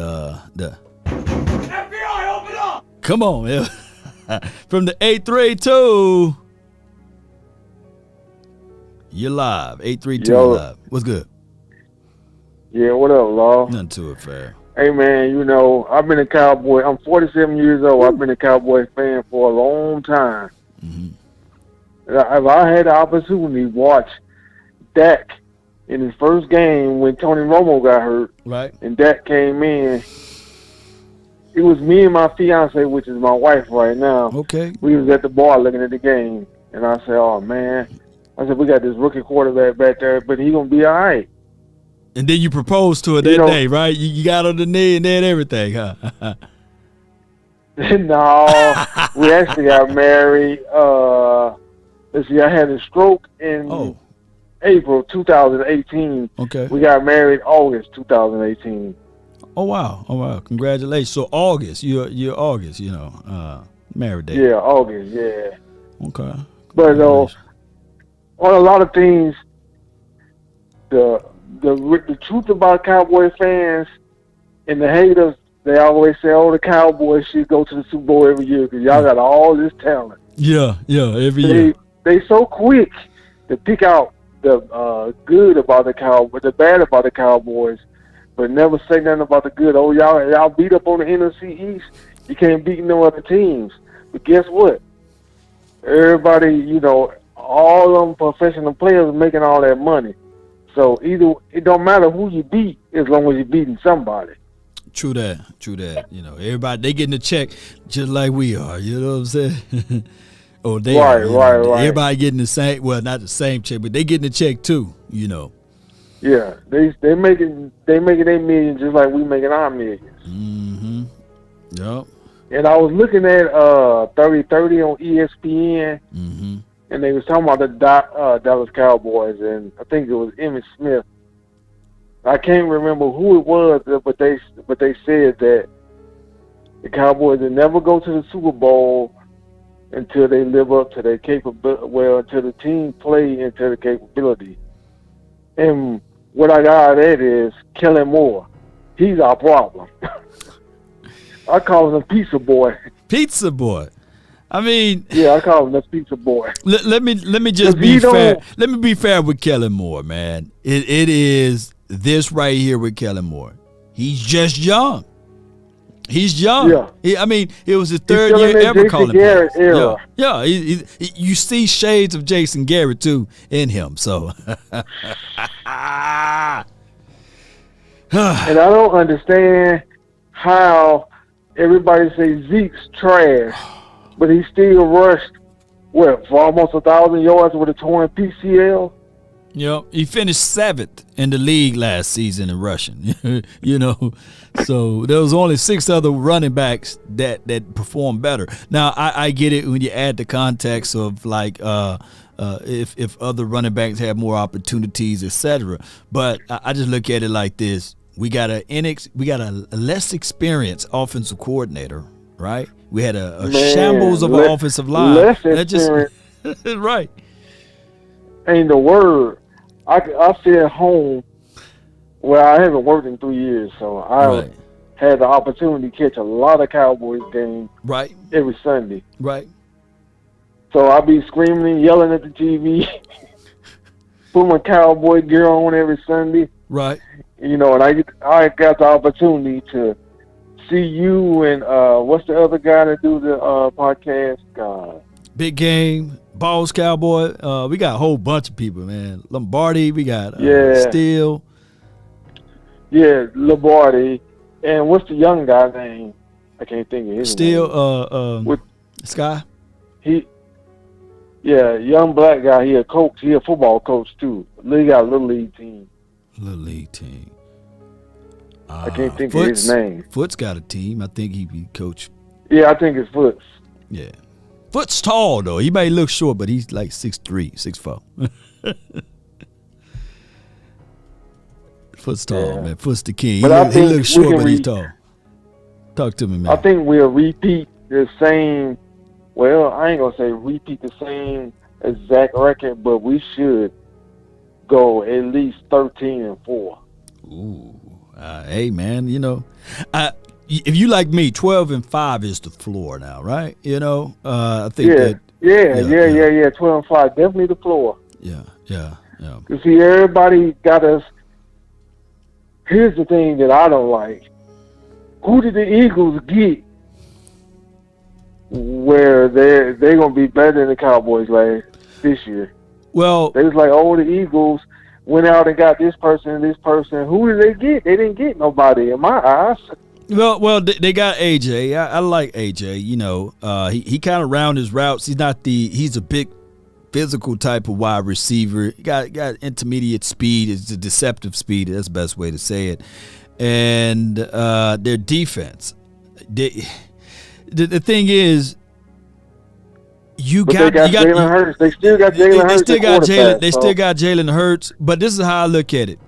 FBI, open up! Come on, man. From the 832. You're live. 832 live. What's good? Yeah, what up, Law? Nothing to it, fair. Hey, man, you know, I've been a Cowboy. I'm 47 years old. I've been a Cowboy fan for a long time. Mm-hmm. If I had the opportunity to watch Dak in his first game when Tony Romo got hurt, right, and Dak came in, it was me and my fiance, which is my wife right now. Okay. We was at the bar looking at the game, and I said, oh, man. I said, we got this rookie quarterback back there, but he going to be all right. And then you proposed to her that day, right? You got on the knee and then everything, huh? No, we actually got married. Let's see, I had a stroke in April 2018. Okay. We got married August 2018. Oh wow! Congratulations. So August, you're August, married date. Yeah, August. Yeah. Okay. But on a lot of things, the truth about Cowboy fans and the haters, they always say, "Oh, the Cowboys should go to the Super Bowl every year because y'all got all this talent." Yeah, every year. They so quick to pick out the good about the Cowboys, the bad about the Cowboys, but never say nothing about the good. Oh, y'all beat up on the NFC East. You can't beat no other teams. But guess what? Everybody, all of them professional players are making all that money. So it don't matter who you beat as long as you're beating somebody. True that. Everybody, they getting a check just like we are. You know what I'm saying? Or they right. Everybody getting the same. Well, not the same check, but they getting a check too. Yeah, they making their millions just like we making our millions. Mm-hmm. Yep. And I was looking at 30-30 on ESPN, and they was talking about the Dallas Cowboys, and I think it was Emmitt Smith. I can't remember who it was, but they said that the Cowboys will never go to the Super Bowl until they live up to their capability. Well, until the team play into their capability. And what I got out of that is Kellen Moore. He's our problem. I call him a pizza boy. Pizza boy. I mean, yeah, I call him the pizza boy. Let me just be fair. Let me be fair with Kellen Moore, man. It is this right here with Kellen Moore. He's just young. He's young. Yeah. It was his third year ever Jason calling Garrett plays. era. Yeah. You see shades of Jason Garrett too in him. So. And I don't understand how everybody says Zeke's trash, but he still rushed for almost 1,000 yards with a torn PCL. He finished 7th in the league last season in rushing. So there was only 6 other running backs that performed better. Now I get it when you add the context of like if other running backs have more opportunities, etc. But I just look at it like this: we got a less experienced offensive coordinator, right? We had a shambles of an offensive line. Less experience, right? Ain't the word. I sit at home. Well, I haven't worked in 3 years, so I had the opportunity to catch a lot of Cowboys games every Sunday. Right. So I be screaming and yelling at the TV, put my Cowboy gear on every Sunday. Right. And I got the opportunity to see you and what's the other guy that do the podcast? Big Game, Balls Cowboy. We got a whole bunch of people, man. Lombardi, we got Steele. Yeah, Lombardi. And what's the young guy name? I can't think of his name. Sky? Young black guy. He a coach. He a football coach too. He got a little league team. I can't think of his name. Foot's got a team. I think he be coach. Yeah, I think it's Foot's. Yeah. Foot's tall though. He may look short, but he's like 6'3", 6'4". Foot's tall, man. Foot's the king. He looks short, but he's tall. Talk to me, man. I think we'll repeat the same. Well, I ain't gonna say repeat the same exact record, but we should go at least 13-4. Ooh, hey man, if you like me, 12-5 is the floor now, right? I think that. Yeah. 12-5, definitely the floor. Yeah. You see, everybody got us. Here's the thing that I don't like. Who did the Eagles get where they're gonna be better than the Cowboys this year? Well, they was like, oh, the Eagles went out and got this person and this person. Who did they get? They didn't get nobody in my eyes. Well, they got AJ. I like AJ. He kind of round his routes. He's a big physical type of wide receiver. Got intermediate speed. It's a deceptive speed. That's the best way to say it. And their defense. The thing is, you got Jalen Hurts. They still got Jalen Hurts. They still got Jalen Hurts. But this is how I look at it.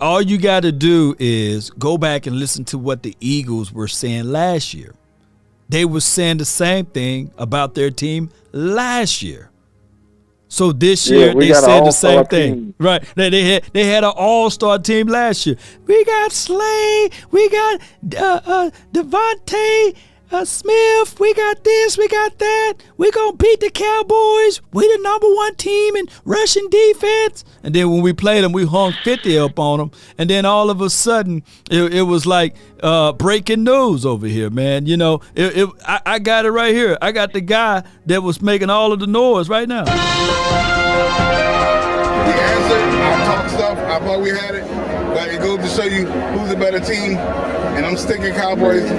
All you got to do is go back and listen to what the Eagles were saying last year. They were saying the same thing about their team last year. So this year they said the same thing. Right. They had an all-star team last year. We got Slay, we got Devontae Smith, we got this, we got that. We're going to beat the Cowboys. We the number 1 team in rushing defense. And then when we played them, we hung 50 up on them. And then all of a sudden, it was like breaking news over here, man. You know, I got it right here. I got the guy that was making all of the noise right now. The answer, I talk stuff. I thought we had it. Like, it goes to show you who's a better team. And I'm sticking Cowboys.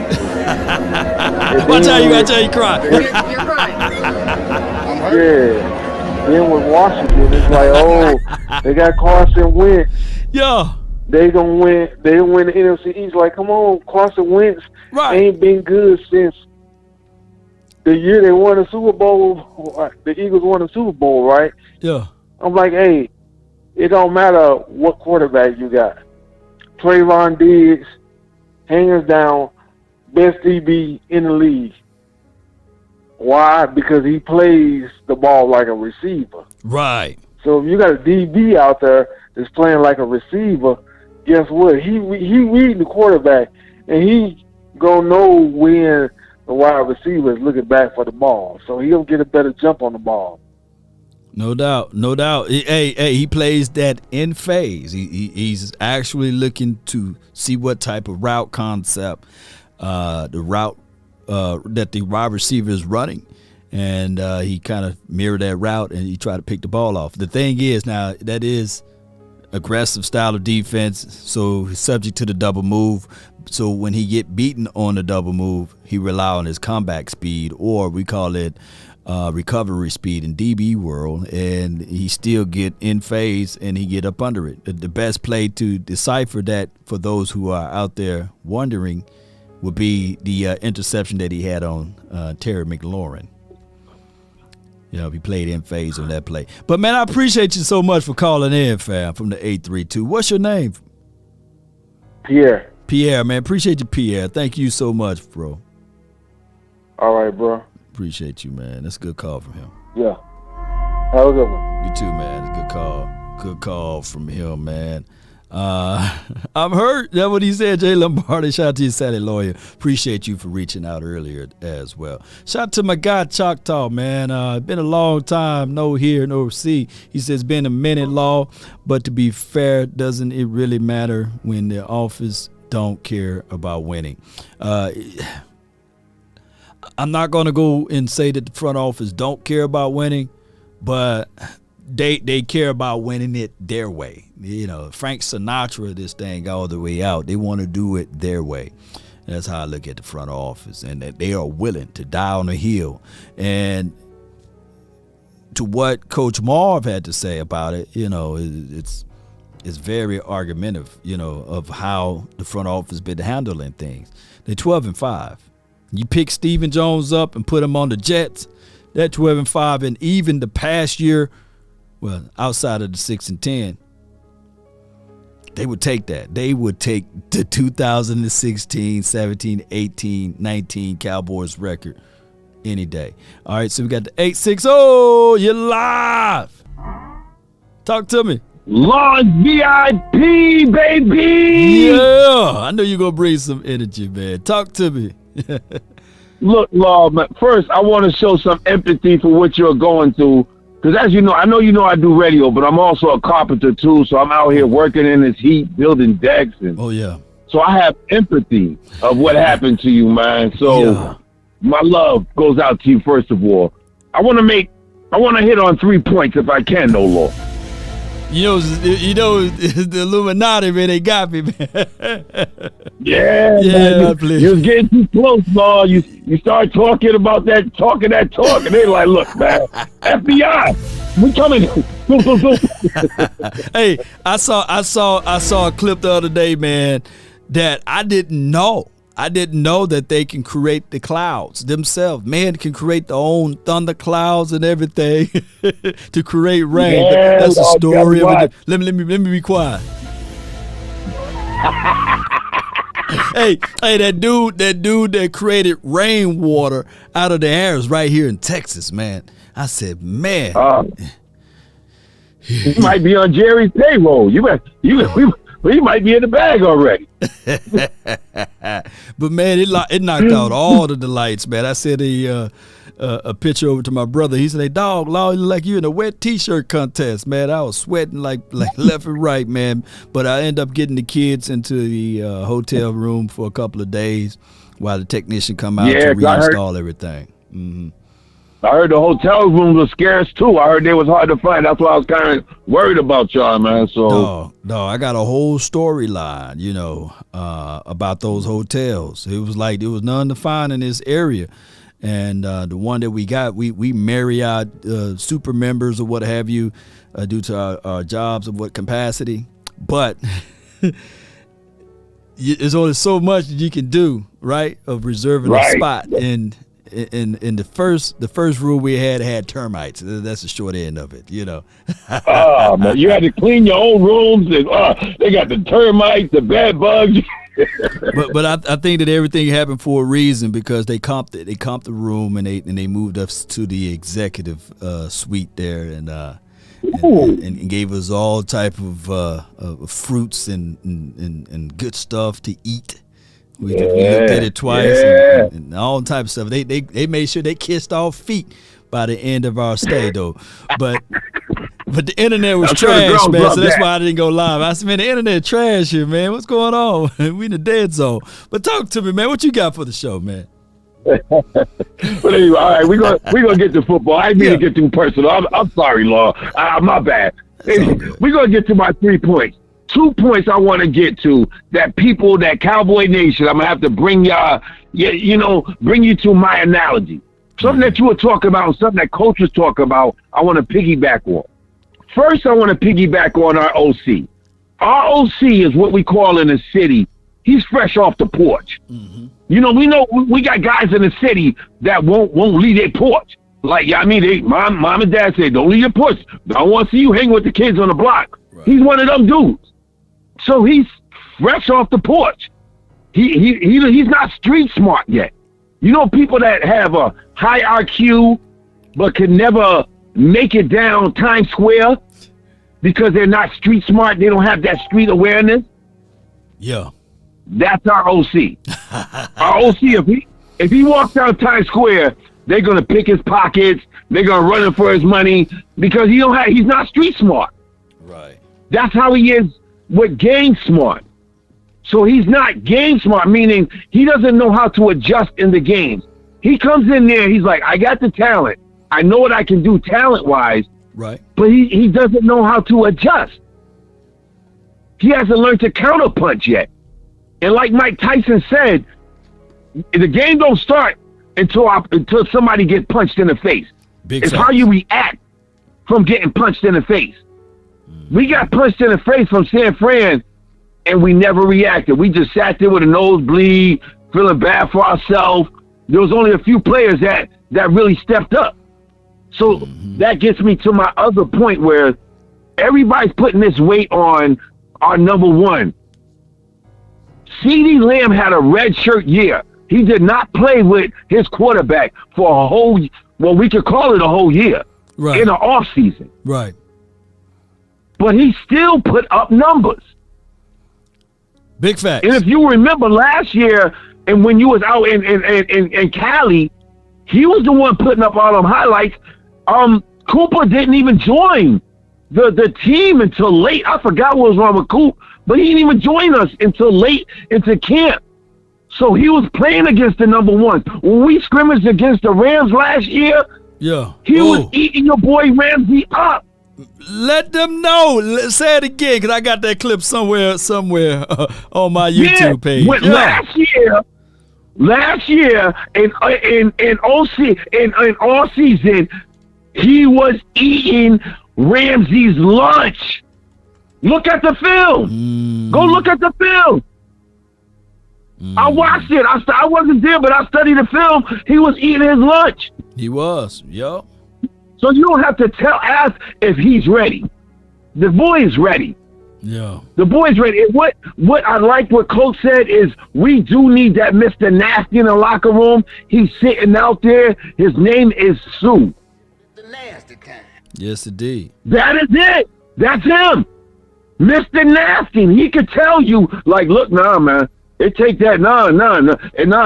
Watch how you cry. You're crying. I'm hurt. Yeah. Then with Washington, it's like, oh, they got Carson Wentz. Yeah. They gonna win. They gonna win the NFC East. Like, come on, Carson Wentz ain't been good since the year they won the Super Bowl. The Eagles won the Super Bowl, right? Yeah. I'm like, hey, it don't matter what quarterback you got. Trayvon Diggs, hands down, best DB in the league. Why? Because he plays the ball like a receiver. Right. So if you got a DB out there that's playing like a receiver, guess what? He reading the quarterback, and he gonna know when the wide receiver is looking back for the ball. So he'll get a better jump on the ball. No doubt, no doubt. Hey, he plays that in phase. He's actually looking to see what type of route concept, the route that the wide receiver is running, and he kind of mirrored that route and he tried to pick the ball off. The thing is, now that is aggressive style of defense, so he's subject to the double move. So when he get beaten on the double move, he rely on his comeback speed, or we call it recovery speed in DB world, and he still get in phase and he get up under it. The best play to decipher that for those who are out there wondering would be the interception that he had on Terry McLaurin. You know, he played in phase on that play. But, man, I appreciate you so much for calling in, fam, from the 832. What's your name? Pierre. Pierre, man. Appreciate you, Pierre. Thank you so much, bro. All right, bro. Appreciate you, man. That's a good call from him. Yeah. Have a good one. You too, man. It's a good call. Good call from him, man. I'm hurt. That's what he said, Jay Lombardi. Shout out to you, Sally Lawyer. Appreciate you for reaching out earlier as well. Shout out to my guy, Choctaw, man. Been a long time, no hear, no see. He says, been a minute, Law, but to be fair, doesn't it really matter when the office don't care about winning? I'm not going to go and say that the front office don't care about winning, but they care about winning it their way. You know, Frank Sinatra, this thing all the way out. They want to do it their way. That's how I look at the front office, and that they are willing to die on the hill. And to what Coach Marv had to say about it, you know, it's very argumentative, you know, of how the front office been handling things. They're 12-5. You pick Stephen Jones up and put him on the Jets, that 12-5, and even the past year, well, outside of the 6-10, they would take that. They would take the 2016, 17, 18, 19 Cowboys record any day. All right, so we got the 860. You're live. Talk to me. Lord VIP, baby. Yeah, I know you're going to bring some energy, man. Talk to me. Look, Law, first I want to show some empathy for what you're going through. Because as you know, I I do radio, but I'm also a carpenter too. So I'm out here working in this heat, building decks. And oh, yeah. So I have empathy of what happened to you, man. So my love goes out to you, first of all. I want to hit on 3 points if I can, though, Law. the Illuminati, man. They got me, man. Yeah, man. You was getting too close, Law. You start talking about that talk, and they like, look, man, FBI, we coming. Hey, I saw a clip the other day, man, that I didn't know. I didn't know that they can create the clouds themselves. Man can create their own thunder clouds and everything to create rain. Yeah, that's a story of it. Let me be quiet. hey, that dude that created rainwater out of the air is right here in Texas, man. I said, man. You might be on Jerry's payroll. We might be in the bag already. But man, it knocked out all the lights, man. I sent a picture over to my brother. He said, "Hey, dog, Law, you look like you in a wet T-shirt contest, man." I was sweating like left and right, man. But I ended up getting the kids into the hotel room for a couple of days while the technician come out to reinstall everything. Mm-hmm. I heard the hotel rooms were scarce too. I heard they was hard to find. That's why I was kind of worried about y'all, man. So no, I got a whole storyline, about those hotels. It was like there was none to find in this area, and the one that we got, we marry our super members or what have you, due to our jobs of what capacity. But there's only so much that you can do, right? Of reserving a spot in the first room we had termites. That's the short end of it, Oh man, you had to clean your own rooms, and they got the termites, the bed bugs. but I think that everything happened for a reason, because they comped the room and they moved us to the executive suite there and gave us all type of fruits and good stuff to eat. We looked at it twice and all type of stuff. They made sure they kissed our feet by the end of our stay, though. But the internet was trash, man. So that's why I didn't go live. I said, man, the internet trash here, man. What's going on? We in the dead zone. But talk to me, man. What you got for the show, man? But anyway, all right, we're gonna get to football. I didn't mean to get too personal. I'm sorry, Law. My bad. We're gonna get to my 3 points. 2 points I want to get to that Cowboy Nation. I'm gonna have to bring bring you to my analogy. Something that you were talking about, something that coaches talk about. I want to piggyback on. First, I want to piggyback on our OC. Our OC is what we call in the city. He's fresh off the porch. Mm-hmm. We know we got guys in the city that won't leave their porch. Like, mom and dad say, don't leave your porch. I don't want to see you hang with the kids on the block. Right. He's one of them dudes. So he's fresh off the porch. He's not street smart yet. People that have a high IQ but can never make it down Times Square because they're not street smart. They don't have that street awareness. Yeah. That's our OC. Our OC, if he walks down Times Square, they're gonna pick his pockets. They're gonna run him for his money because he's not street smart. Right. That's how he is with game smart. So he's not game smart, meaning he doesn't know how to adjust in the games. He comes in there, he's like, I got the talent. I know what I can do talent-wise. Right. But he doesn't know how to adjust. He hasn't learned to counterpunch yet. And like Mike Tyson said, the game don't start until somebody gets punched in the face. It's how you react from getting punched in the face. We got punched in the face from San Fran, and we never reacted. We just sat there with a nosebleed, feeling bad for ourselves. There was only a few players that really stepped up. So that gets me to my other point where everybody's putting this weight on our number one. CeeDee Lamb had a red shirt year. He did not play with his quarterback for a whole, we could call it a whole year, in the off season. Right. But he still put up numbers. Big facts. And if you remember last year, and when you was out in Cali, he was the one putting up all them highlights. Cooper didn't even join the team until late. I forgot what was wrong with Coop, but he didn't even join us until late into camp. So he was playing against the number one. When we scrimmaged against the Rams last year, he was eating your boy Ramsey up. Let them know. Say it again, because I got that clip somewhere on my YouTube page. Last year in all season, he was eating Ramsey's lunch. Look at the film. Go look at the film. I watched it. I wasn't there, but I studied the film. He was eating his lunch. He was. Yup. So you don't have to ask if he's ready. The boy is ready. Yeah. The boy's ready. And what I like what Coach said is we do need that Mr. Nasty in the locker room. He's sitting out there. His name is Sue. The nasty kind. Yes, indeed. That is it. That's him. Mr. Nasty. He could tell you, like, look, nah, man. It take that, nah. And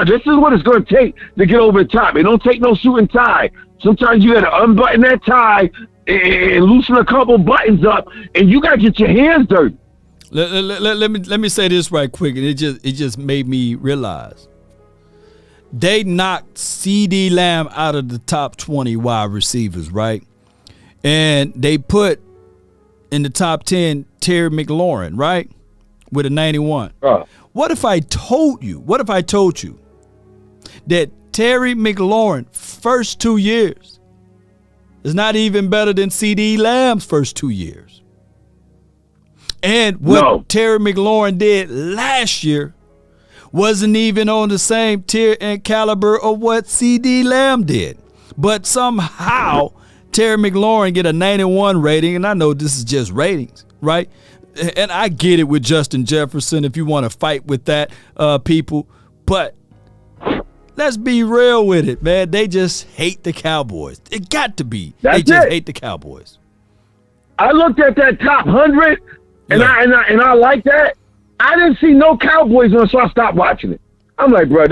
this is what it's going to take to get over the top. It don't take no suit and tie. Sometimes you got to unbutton that tie and loosen a couple buttons up, and you got to get your hands dirty. Let me say this right quick, and it just made me realize they knocked CeeDee Lamb out of the top 20 wide receivers, right? And they put in the top 10 Terry McLaurin, right, with a 91. What if I told you that Terry McLaurin first 2 years is not even better than CeeDee Lamb's first 2 years? And what Terry McLaurin did last year wasn't even on the same tier and caliber of what CeeDee Lamb did. But somehow Terry McLaurin get a 91 rating, and I know this is just ratings, right? And I get it with Justin Jefferson if you want to fight with that, people. But let's be real with it, man. They just hate the Cowboys. It got to be. They just hate the Cowboys. I looked at that top 100, and I like that. I didn't see no Cowboys on, so I stopped watching it. I'm like, bro,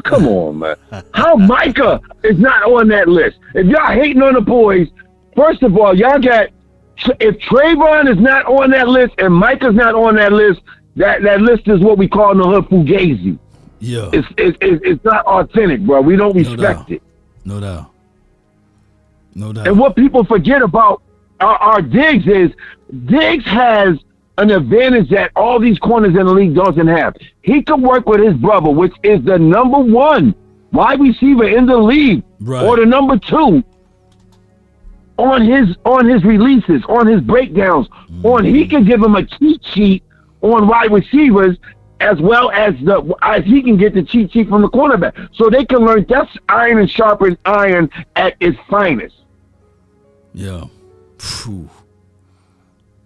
come on, man. How Micah is not on that list? If y'all hating on the boys, first of all, y'all got, if Trayvon is not on that list and Micah's not on that list, that list is what we call in the hood fugazi. Yeah. It's not authentic, bro. We don't respect it. No doubt. And what people forget about our Diggs is Diggs has an advantage that all these corners in the league doesn't have. He can work with his brother, which is the number one wide receiver in the league, or the number two, on his releases, on his breakdowns, he can give him a cheat sheet on wide receivers, as well as he can get the cheat sheet from the cornerback. So they can learn. That's iron and sharpen iron at its finest. Yeah. Phew.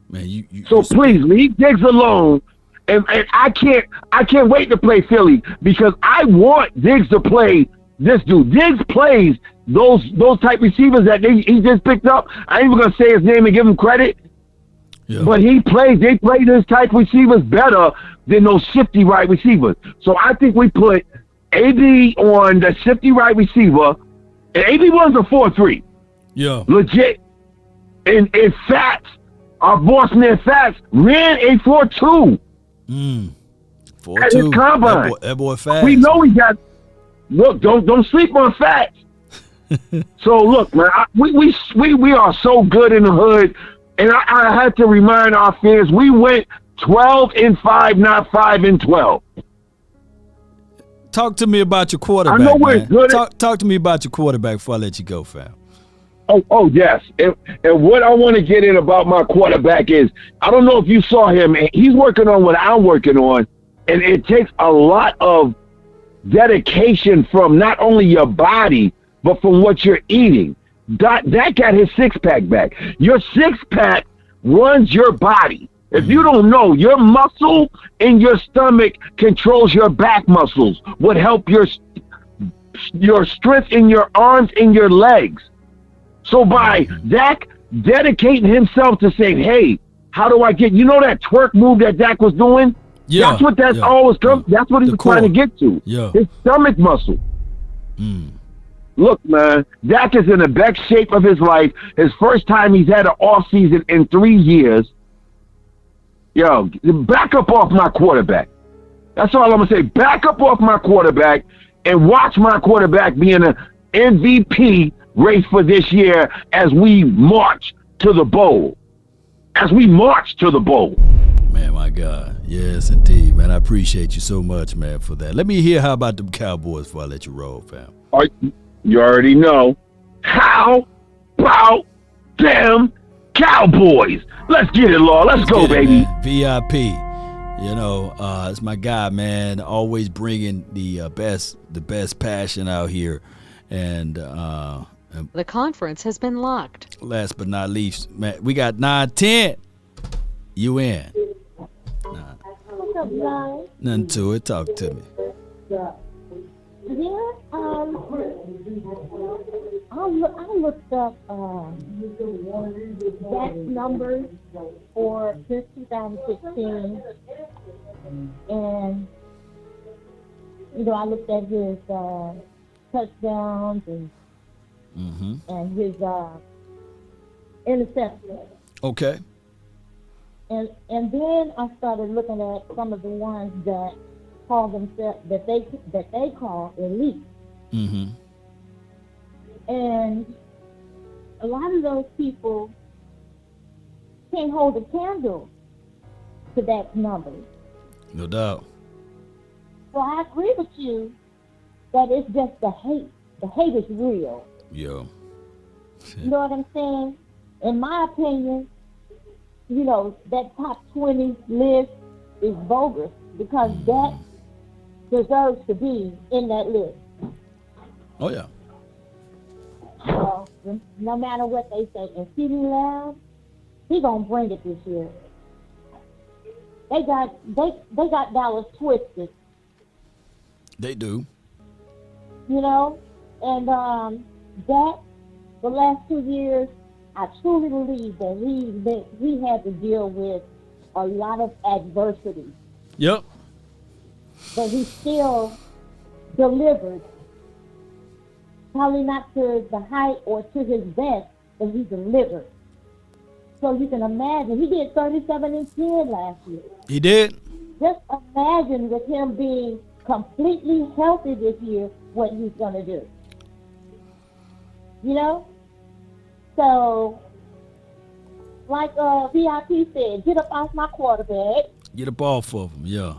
Man, so please leave Diggs alone, and I can't wait to play Philly because I want Diggs to play this dude. Diggs plays those type receivers that he just picked up. I ain't even gonna say his name and give him credit, but they play this type receivers better than those shifty wide receivers. So I think we put AB on the shifty wide receiver, and AB was a 4-3. Yeah, legit. And Fats. Our boss man Fats ran a 4.2 at his combine. That boy Fats. We know he got. Look, don't sleep on Fats. So look, man, we are so good in the hood, and I had to remind our fans we went 12-5, not 5-12. Talk to me about your quarterback. I know we're good. Talk to me about your quarterback before I let you go, fam. Oh yes, and what I want to get in about my quarterback is, I don't know if you saw him, he's working on what I'm working on, and it takes a lot of dedication from not only your body, but from what you're eating. That got his six-pack back. Your six-pack runs your body. If you don't know, your muscle in your stomach controls your back muscles, would help your strength in your arms and your legs. So by Dak dedicating himself to saying, hey, how do I get, that twerk move that Dak was doing? Yeah. That's what that's what he was trying to get to. Yeah. His stomach muscle. Look, man, Dak is in the best shape of his life. His first time he's had an off season in 3 years. Yo, back up off my quarterback. That's all I'm going to say. Back up off my quarterback and watch my quarterback be in an MVP race for this year as we march to the bowl. as we march to the bowl. Man, my God. Yes, indeed, man. I appreciate you so much, man, for that. Let me hear how about them Cowboys before I let you roll, fam. All right, you already know. How about them Cowboys? Let's get it, Law. Let's go, baby. VIP. You know, it's my guy, man. Always bringing the best passion out here. And the conference has been locked. Last but not least, man, we got 9-10. You in? Nothing to it. Talk to me. Yeah, I looked up Zach's numbers for since 2016, and I looked at his touchdowns and his interceptions. Okay. And then I started looking at some of the ones that call themselves that they call elite. And a lot of those people can't hold a candle to that number. No doubt. So I agree with you that it's just the hate. The hate is real. Yeah. You know what I'm saying? In my opinion, that top 20 list is bogus because that deserves to be in that list. Oh, yeah. So, no matter what they say. And CeeDee Lamb, he gonna bring it this year. They got Dallas twisted. They do. And that the last 2 years, I truly believe that he had to deal with a lot of adversity. Yep. But he still delivered. Probably not to the height or to his best, but he delivered. So you can imagine, he did 37-10 last year. He did. Just imagine with him being completely healthy this year, what he's going to do. So, like VIP said, get up off my quarterback. Get up off of him, yeah.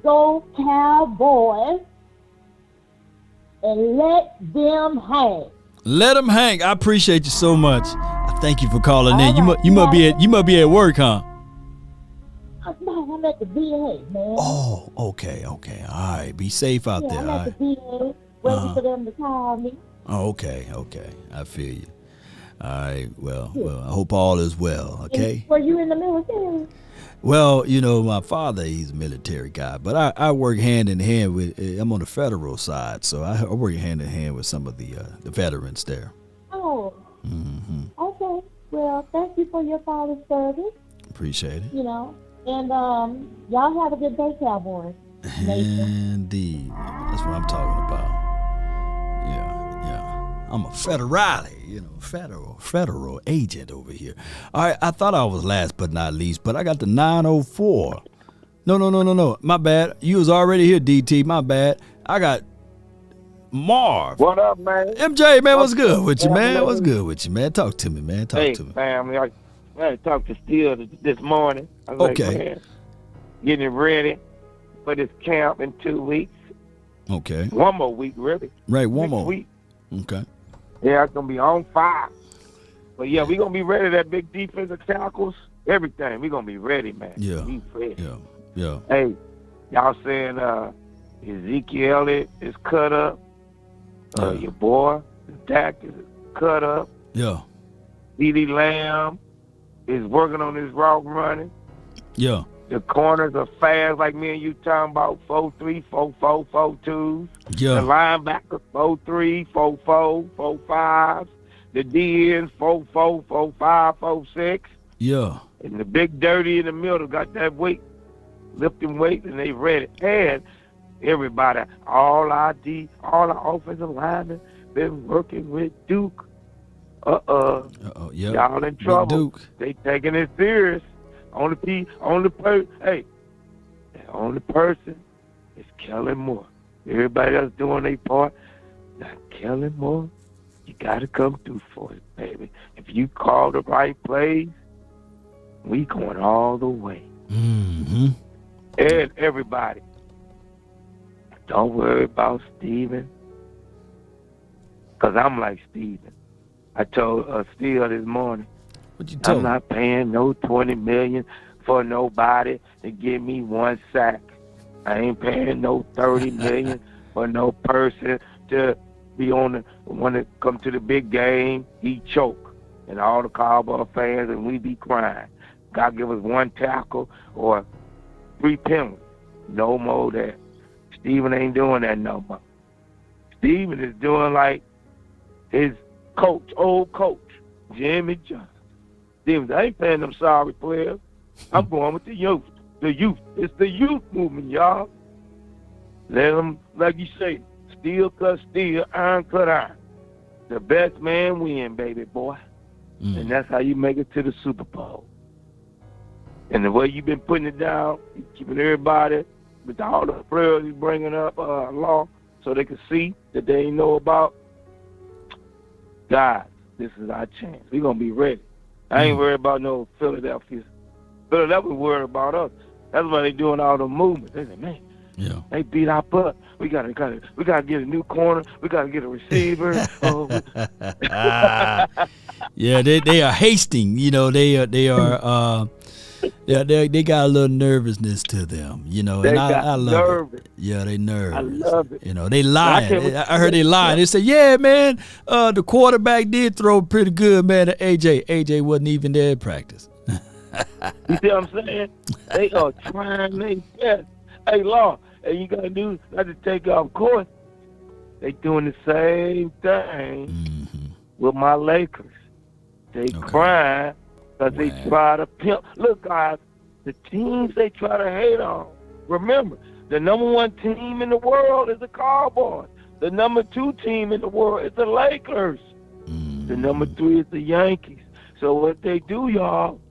Go Cowboys and let them hang. Let them hang. I appreciate you so much. I thank you for calling in. You must be at work, huh? No, I'm at the VA, man. Oh, okay. All right. Be safe out there. I'm All at right. the VA, waiting for them to call me. Oh, okay. I feel you. All right. Well, I hope all is well, okay? Were you in the military? Well, my father, he's a military guy, but I work hand in hand with, I'm on the federal side, so I work hand in hand with some of the veterans there. Oh. Okay. Well, thank you for your father's service. Appreciate it. And y'all have a good day, Cowboys. Indeed. That's what I'm talking about. Yeah. I'm a federale, federal agent over here. All right, I thought I was last but not least, but I got the 904. No. My bad. You was already here, DT. My bad. I got Marv. What up, man? MJ, man, what's good with you, man? What's good with you, man? Talk to me, man. Talk to me. Hey, family. I talked to Steele this morning. I was like, man, getting ready for this camp in 2 weeks. Okay. One more week, really. Right, one more week. Okay. Yeah, it's going to be on fire. But, yeah, we're going to be ready. That big defensive tackles, everything. We're going to be ready, man. Yeah. Be ready. Yeah. Hey, y'all saying Ezekiel Elliott is cut up. Your boy, Dak, is cut up. Yeah. CeeDee Lamb is working on his route running. Yeah. The corners are fast, like me and you talking about 4-3, 4-4, 4-2s. Yeah. The linebackers 4-3, 4-4, 4-5s. The DNs 4-4, 4-5, 4-6. Yeah. And the big dirty in the middle got that weight, lifting weight, and they ready. And everybody, all our offensive linemen been working with Duke. Yep. Y'all in trouble. Duke. They taking it serious. The only person is Kellen Moore. Everybody else doing their part. Not Kellen Moore. You got to come through for us, baby. If you call the right plays, we going all the way. Mm-hmm. And everybody, don't worry about Steven, because I'm like Steven. I told Steele this morning, what you told I'm not paying no $20 million for nobody to give me one sack. I ain't paying no $30 million for no person to be when it come to the big game, he choke. And all the Cowboy fans, and we be crying. God give us one tackle or 3 penalties. No more that. Steven ain't doing that no more. Steven is doing like his coach, old coach, Jimmy Johnson. Steven, I ain't paying them sorry players. I'm going with the youth. The youth. It's the youth movement, y'all. Let them, like you say, steel cut steel, iron cut iron. The best man win, baby boy. And that's how you make it to the Super Bowl. And the way you've been putting it down, you keeping everybody with all the players you bringing up along so they can see that they ain't know about. God, this is our chance. We're going to be ready. I ain't worried about no Philadelphia. Philadelphia worried about us. That's why they doing all the movements. They say, man, they beat our butt. We gotta get a new corner. We gotta get a receiver. Yeah, they are hasting. You know, they are. They got a little nervousness to them. You know, and I love it. Yeah, they nervous. I love it. You know, they lying. I heard they lying. They said, yeah, man, the quarterback did throw pretty good, man, to AJ. AJ wasn't even there in practice. You see what I'm saying? They are trying their best. Hey, Law, and you got to do not to take off course. They doing the same thing with my Lakers. They crying because they try to pimp. Look, guys, the teams they try to hate on. Remember, the number 1 team in the world is the Cowboys. The number 2 team in the world is the Lakers. The number 3 is the Yankees. So what they do, y'all,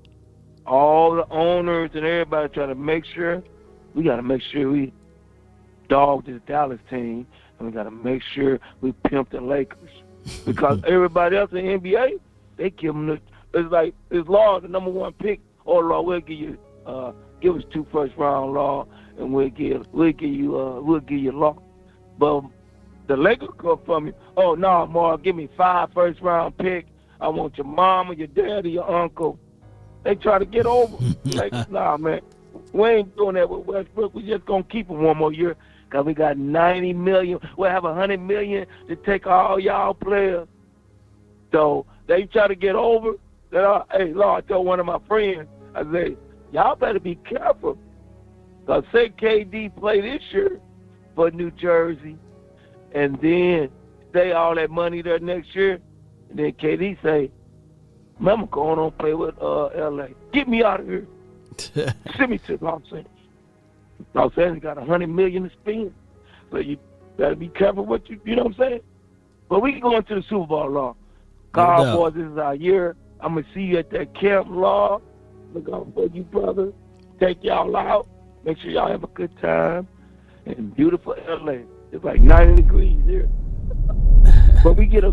all the owners and everybody try to make sure, we got to make sure we dog this Dallas team, and we got to make sure we pimp the Lakers. Because everybody else in the NBA, they give them it's like, it's Law, the number 1 pick. Oh, Law, we'll give you, give us 2 first-round, Law, and we'll give you Law. But the Lakers come from you. Oh, no, Mark, give me 5 first-round picks. I want your mama, your daddy, your uncle. They try to get over. Like, nah, man, we ain't doing that with Westbrook. We just gonna keep him 1 more year because we got $90 million. We'll have $100 million to take all y'all players. So they try to get over. That, hey, Lord, I told one of my friends, I said, y'all better be careful. Because say KD play this year for New Jersey and then stay all that money there next year, and then KD say, man, I'm going on play with LA. Get me out of here. Send me to Los Angeles. Los Angeles got $100 million to spend. So you better be careful what you know what I'm saying? But we going to the Super Bowl, Law. Cowboys, this is our year. I'm going to see you at that camp, Law. Look out for you, brother. Take y'all out. Make sure y'all have a good time. And beautiful LA. It's like 90 degrees here. But we get a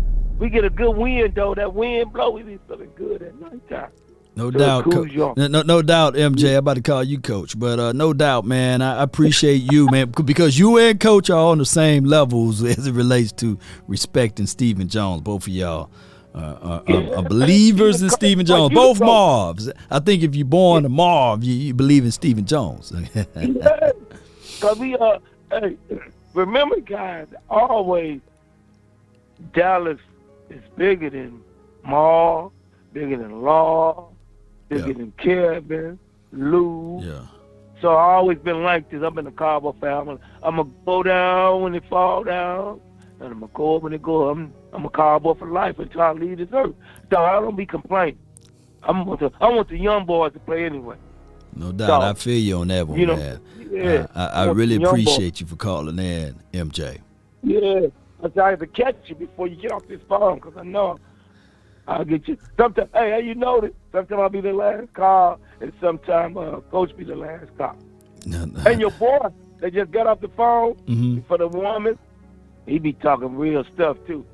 good wind, though. That wind blow, we be feeling good at nighttime. No doubt, no doubt, MJ. I'm about to call you Coach, but no doubt, man. I appreciate you, man, because you and Coach are on the same levels as it relates to respecting Stephen Jones. Both of y'all are believers in Stephen Jones. Both Marvs. I think if you're born a Marv, you believe in Stephen Jones. Because we hey, remember, guys, always Dallas is bigger than Marv, bigger than Law, bigger than Kevin, Lou. Yeah. So I always been like this. I've been a Cowboy fan. I'm going to go down when it fall down, and I'm going to go up when it go up. I'm a Cowboy for life until I leave this earth. So I don't be complaining. I want the young boys to play anyway. No doubt. So, I feel you on that one, you know, man. Yeah, I really appreciate you for calling in, MJ. Yeah. I have to catch you before you get off this phone because I know I'll get you. Sometimes, hey, you notice, sometimes I'll be the last call and sometimes Coach be the last call. No. And your boy, they just got off the phone for the woman. He be talking real stuff, too.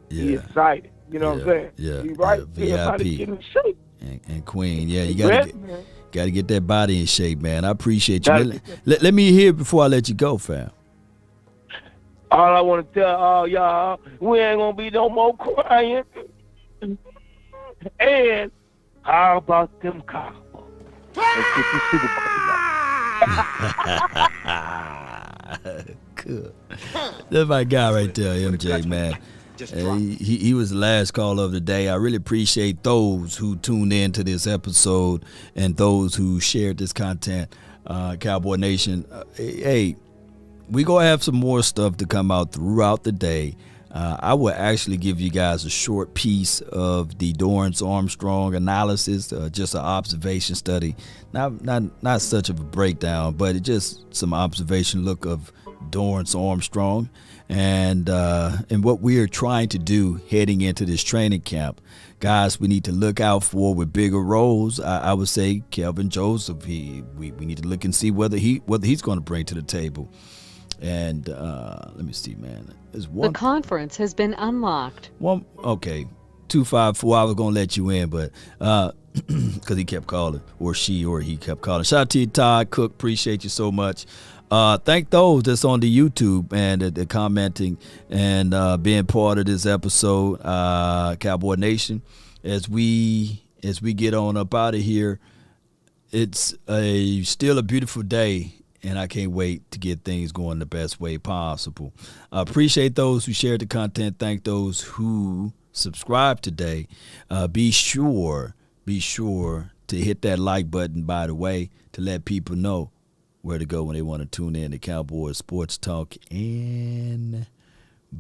Be excited. You know what I'm saying? Yeah. Be right. Yeah, Everybody VIP. get in shape. And Queen, yeah, you man. gotta get that body in shape, man. I appreciate you. Let me hear before I let you go, fam. All I want to tell all y'all, we ain't gonna be no more crying. And how about them Cowboys? Let's get the Super Bowl. Good. That's my guy right there, MJ, man. He was the last call of the day. I really appreciate those who tuned in to this episode and those who shared this content. Cowboy Nation, hey, we gonna have some more stuff to come out throughout the day. I will actually give you guys a short piece of the Dorrance Armstrong analysis, just an observation study, not such of a breakdown, but it's just some observation look of Dorrance Armstrong and what we are trying to do heading into this training camp. Guys, we need to look out for with bigger roles. I would say Kelvin Joseph. We need to look and see whether he's going to bring to the table. And let me see, man. There's one. The conference has been unlocked. Okay, 254. I was gonna let you in, but because he kept calling, or he kept calling. Shout out to you, Todd Cook. Appreciate you so much. Thank those that's on the YouTube and they're commenting and being part of this episode, Cowboy Nation. As we get on up out of here, it's still a beautiful day. And I can't wait to get things going the best way possible. I appreciate those who shared the content. Thank those who subscribed today. Be sure to hit that like button, by the way, to let people know where to go when they want to tune in to Cowboys Sports Talk and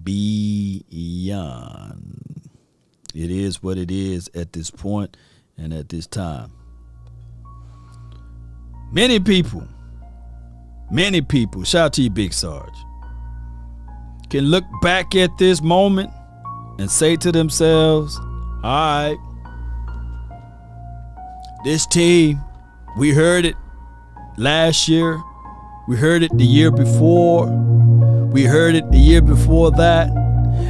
beyond. It is what it is at this point and at this time. Many people, shout out to you, Big Sarge, can look back at this moment and say to themselves, all right, this team, we heard it last year, we heard it the year before, we heard it the year before that,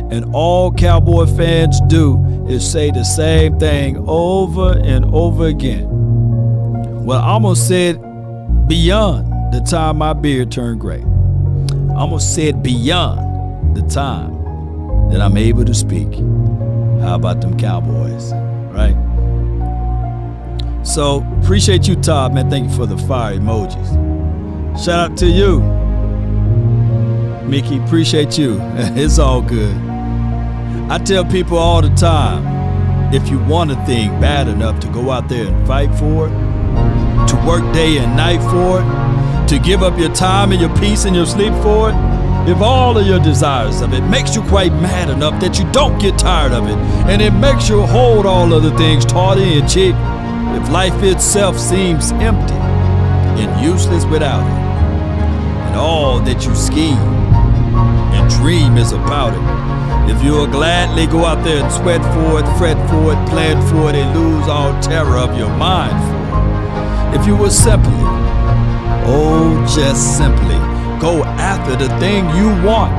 and all Cowboy fans do is say the same thing over and over again. Well, I almost said beyond the time my beard turned gray. I almost said beyond the time that I'm able to speak. How about them Cowboys, right? So, appreciate you, Todd, man. Thank you for the fire emojis. Shout out to you, Mickey. Appreciate you. It's all good. I tell people all the time, if you want a thing bad enough to go out there and fight for it, to work day and night for it, to give up your time and your peace and your sleep for it, if all of your desires of it makes you quite mad enough that you don't get tired of it, and it makes you hold all other things tawdry and cheap, if life itself seems empty and useless without it, and all that you scheme and dream is about it, if you'll gladly go out there and sweat for it, fret for it, plan for it, and lose all terror of your mind for it, if you will simply, just simply go after the thing you want,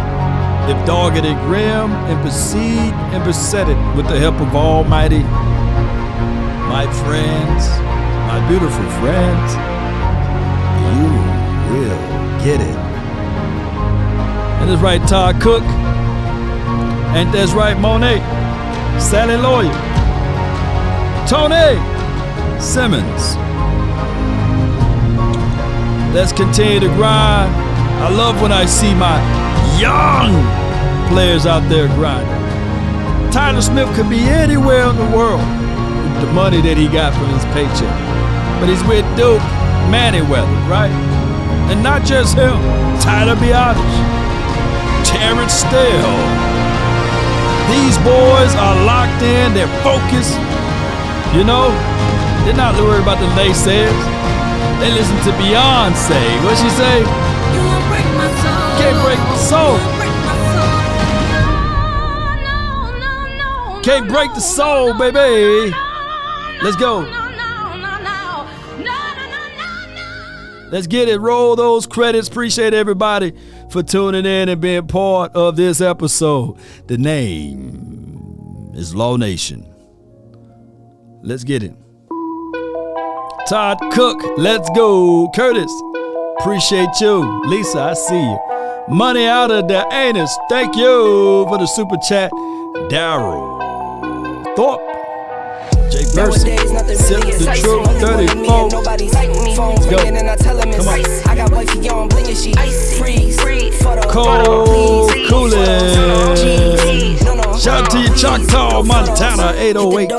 if dogged and grim, and proceed and beset it with the help of Almighty, my friends, my beautiful friends, you will get it. And that's right, Todd Cook. And that's right, Monet, Sally Lawyer, Tony Simmons. Let's continue to grind. I love when I see my young players out there grinding. Tyler Smith could be anywhere in the world with the money that he got from his paycheck. But he's with Duke, Manyweather, right? And not just him, Tyler Biotish, Terrence Steele. These boys are locked in, they're focused. You know, they're not worried about the naysayers. They listen to Beyonce. What'd she say? You won't break my soul. Can't break the soul. Can't break the soul, baby. Let's go. Let's get it. Roll those credits. Appreciate everybody for tuning in and being part of this episode. The name It's Law Nation. Let's get it. Todd Cook, let's go. Curtis, appreciate you. Lisa, I see you. Money out of the anus. Thank you for the super chat. Daryl Thorpe. Jay Burson. Sip the truth. 34. Let's go. Come on. I got wifey on bling and she freeze. Cold Coolin'. Shout out to you, Choctaw, Montana, 808.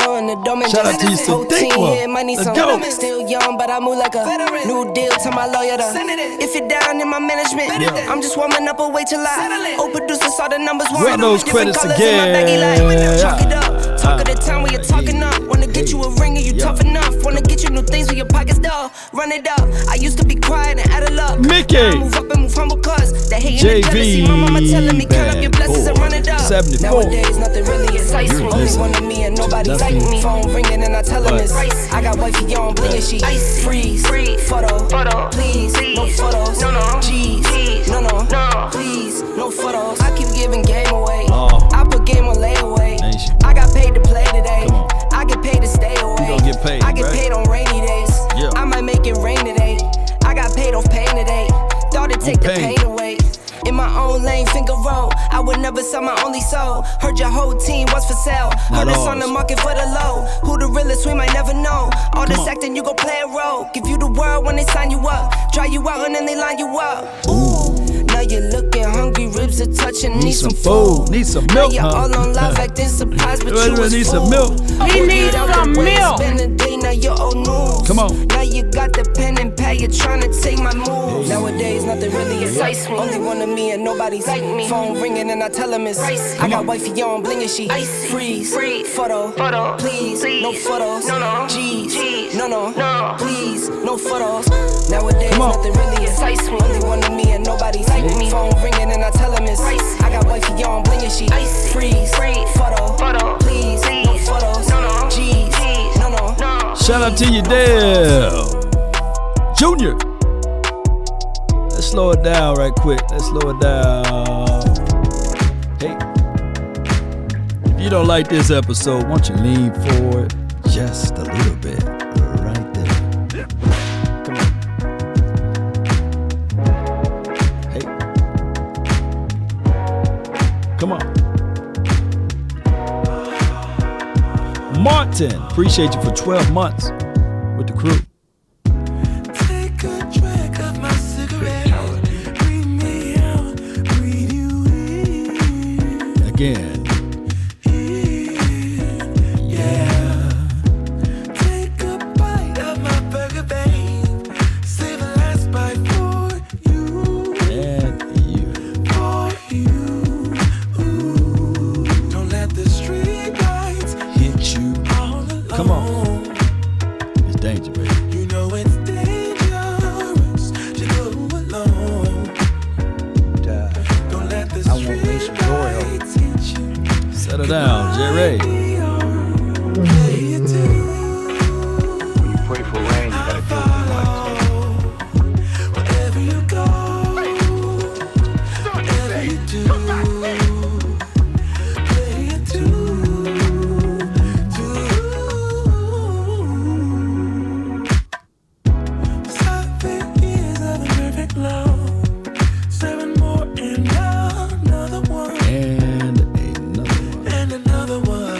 Shout out to you, Sadiqua. Let's go. Still young, but I move like a new deal to my lawyer. If you're down in my management, I'm just warming up a way till I producer saw the numbers. Run those credits again. Chalk it up. Talk of the time when you're talking up. Wanna get you a ring and you tough enough. Wanna get you new things with your pockets dull. Run it up. I used to be quiet and out of luck. Mickey. Now I move up and move humble cause they hate and jealousy. My mama telling me count up your blessings and run it up. 74. Nowadays nothing really excites me. Only one of me and nobody's like me. Phone ringing and I tell them it's I got wifey on bling and she freeze. Photo. Please. No photos. G's. No. Please. No photos. I keep giving game away. I put game on layaway. I got paid to play today. I get paid to stay away. Get paid, I get paid on rainy days. Yeah. I might make it rain today. I got paid off pain today. Thought it'd take the pain away. In my own lane, finger roll. I would never sell my only soul. Heard your whole team was for sale. Heard it's on the market for the low. Who the realest, we might never know. All this acting, you gon' play a role. Give you the world when they sign you up. Try you out and then they line you up. Ooh. Now you're looking hungry, ribs are touching, need some food. Need some milk, now you're all on live acting surprised, but you was need full. some milk. He needs some milk. Spend the day, now you're old news. Come on. Now you got the pen and pad, you're trying to take my moves. Nowadays, nothing really excites me. Only one of me and nobody's like me. Phone ringing and I tell him it's I got wifey on bling and she freeze. Photo. Please. No photos. G's. No. Please. No photos. Nowadays, nothing really excites me. Only one of me and nobody's like me. Phone ringing and I tell him it's I got wifey on bling and she freeze. Photo. Please. No photos. G's. No. Shout out to you, Dale Junior. Let's slow it down right quick. Let's slow it down. Hey, if you don't like this episode, why don't you lean forward just a little bit, right there. Come on. Hey, come on. Martin, appreciate you for 12 months with the crew. Take a drag of my cigarette. Breathe me out, breathe you in. Again. Yeah. Take a bite of my burger, babe. Save the last bite for you. And you. For you. Ooh. Don't let the street lights hit you. All alone. Come on. It's danger, baby. You know it's dangerous to go alone. Don't let the street lights hit you. Settle down, Jerry. When you pray for rain, you gotta deal with the mud. Wherever you go, whatever you do, play it too. 7 years of imperfect love, 7 more and another one, And another one.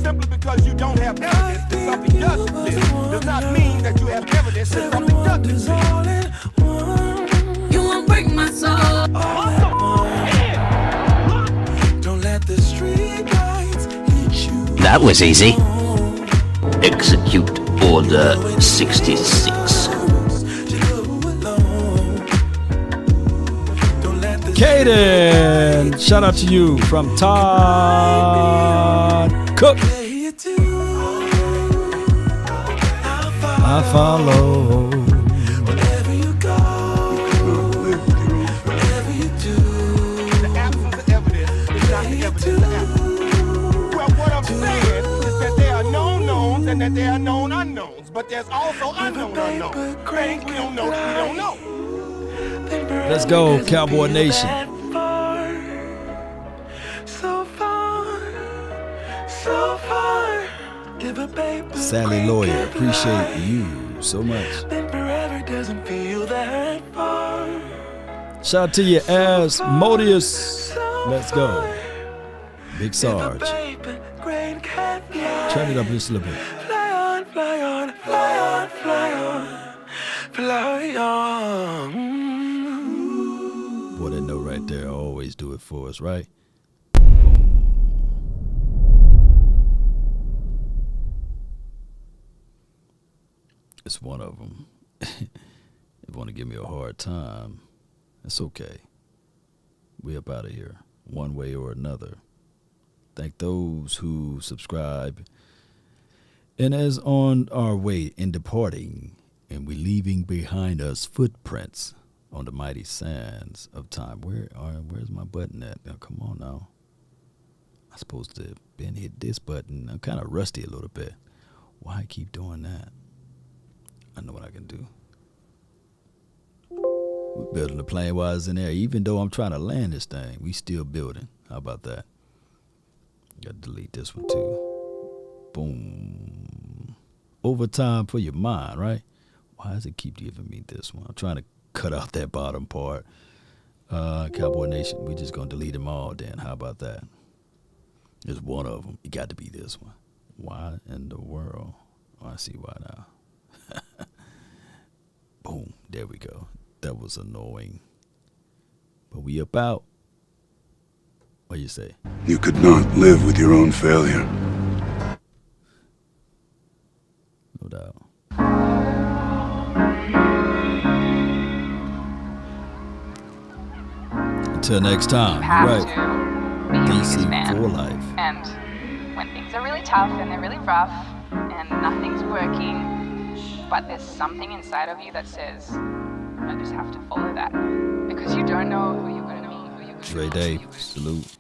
Simply because you don't have evidence that something does exist does not mean that you have evidence that something doesn't exist. You won't break my soul. Don't let the street lights hit you. That was easy. Execute Order 66. Caden, shout out to you from Todd Cook. I follow. Wherever you go, whatever you do, the absence of evidence is not the evidence of absence. Well, what I'm saying is that there are known knowns and that there are known unknowns, but there's also unknown unknowns. Things we don't know. Let's go, Cowboy Nation. So far, Sally Lawyer. Appreciate you so much. Shout out to you, Asmodeus. Let's go. Big Sarge. Turn it up just a little bit. Fly on, fly on, fly on, fly on, fly on. Boy, that note right there always do it for us, right? It's one of them. They want to give me a hard time. It's okay. We up out of here, one way or another. Thank those who subscribe. And as on our way in departing, and we leaving behind us footprints on the mighty sands of time. Where's my button at? Now, come on now. I'm supposed to have been hit this button. I'm kind of rusty a little bit. Why keep doing that? I know what I can do. We're building the plane while it's in there. Even though I'm trying to land this thing, we still building. How about that? Got to delete this one too. Boom. Overtime for your mind, right? Why does it keep giving me this one? I'm trying to cut out that bottom part. Cowboy Nation, we just going to delete them all then. How about that? There's one of them. It got to be this one. Why in the world? Oh, I see why now. Boom. There we go. That was annoying. But we up out. What do you say? You could not live with your own failure. No doubt. Until next time. Right. DC for life. And when things are really tough and they're really rough and nothing's working, but there's something inside of you that says, I just have to follow that. Because you don't know who you're going to meet. Dre Day, salute.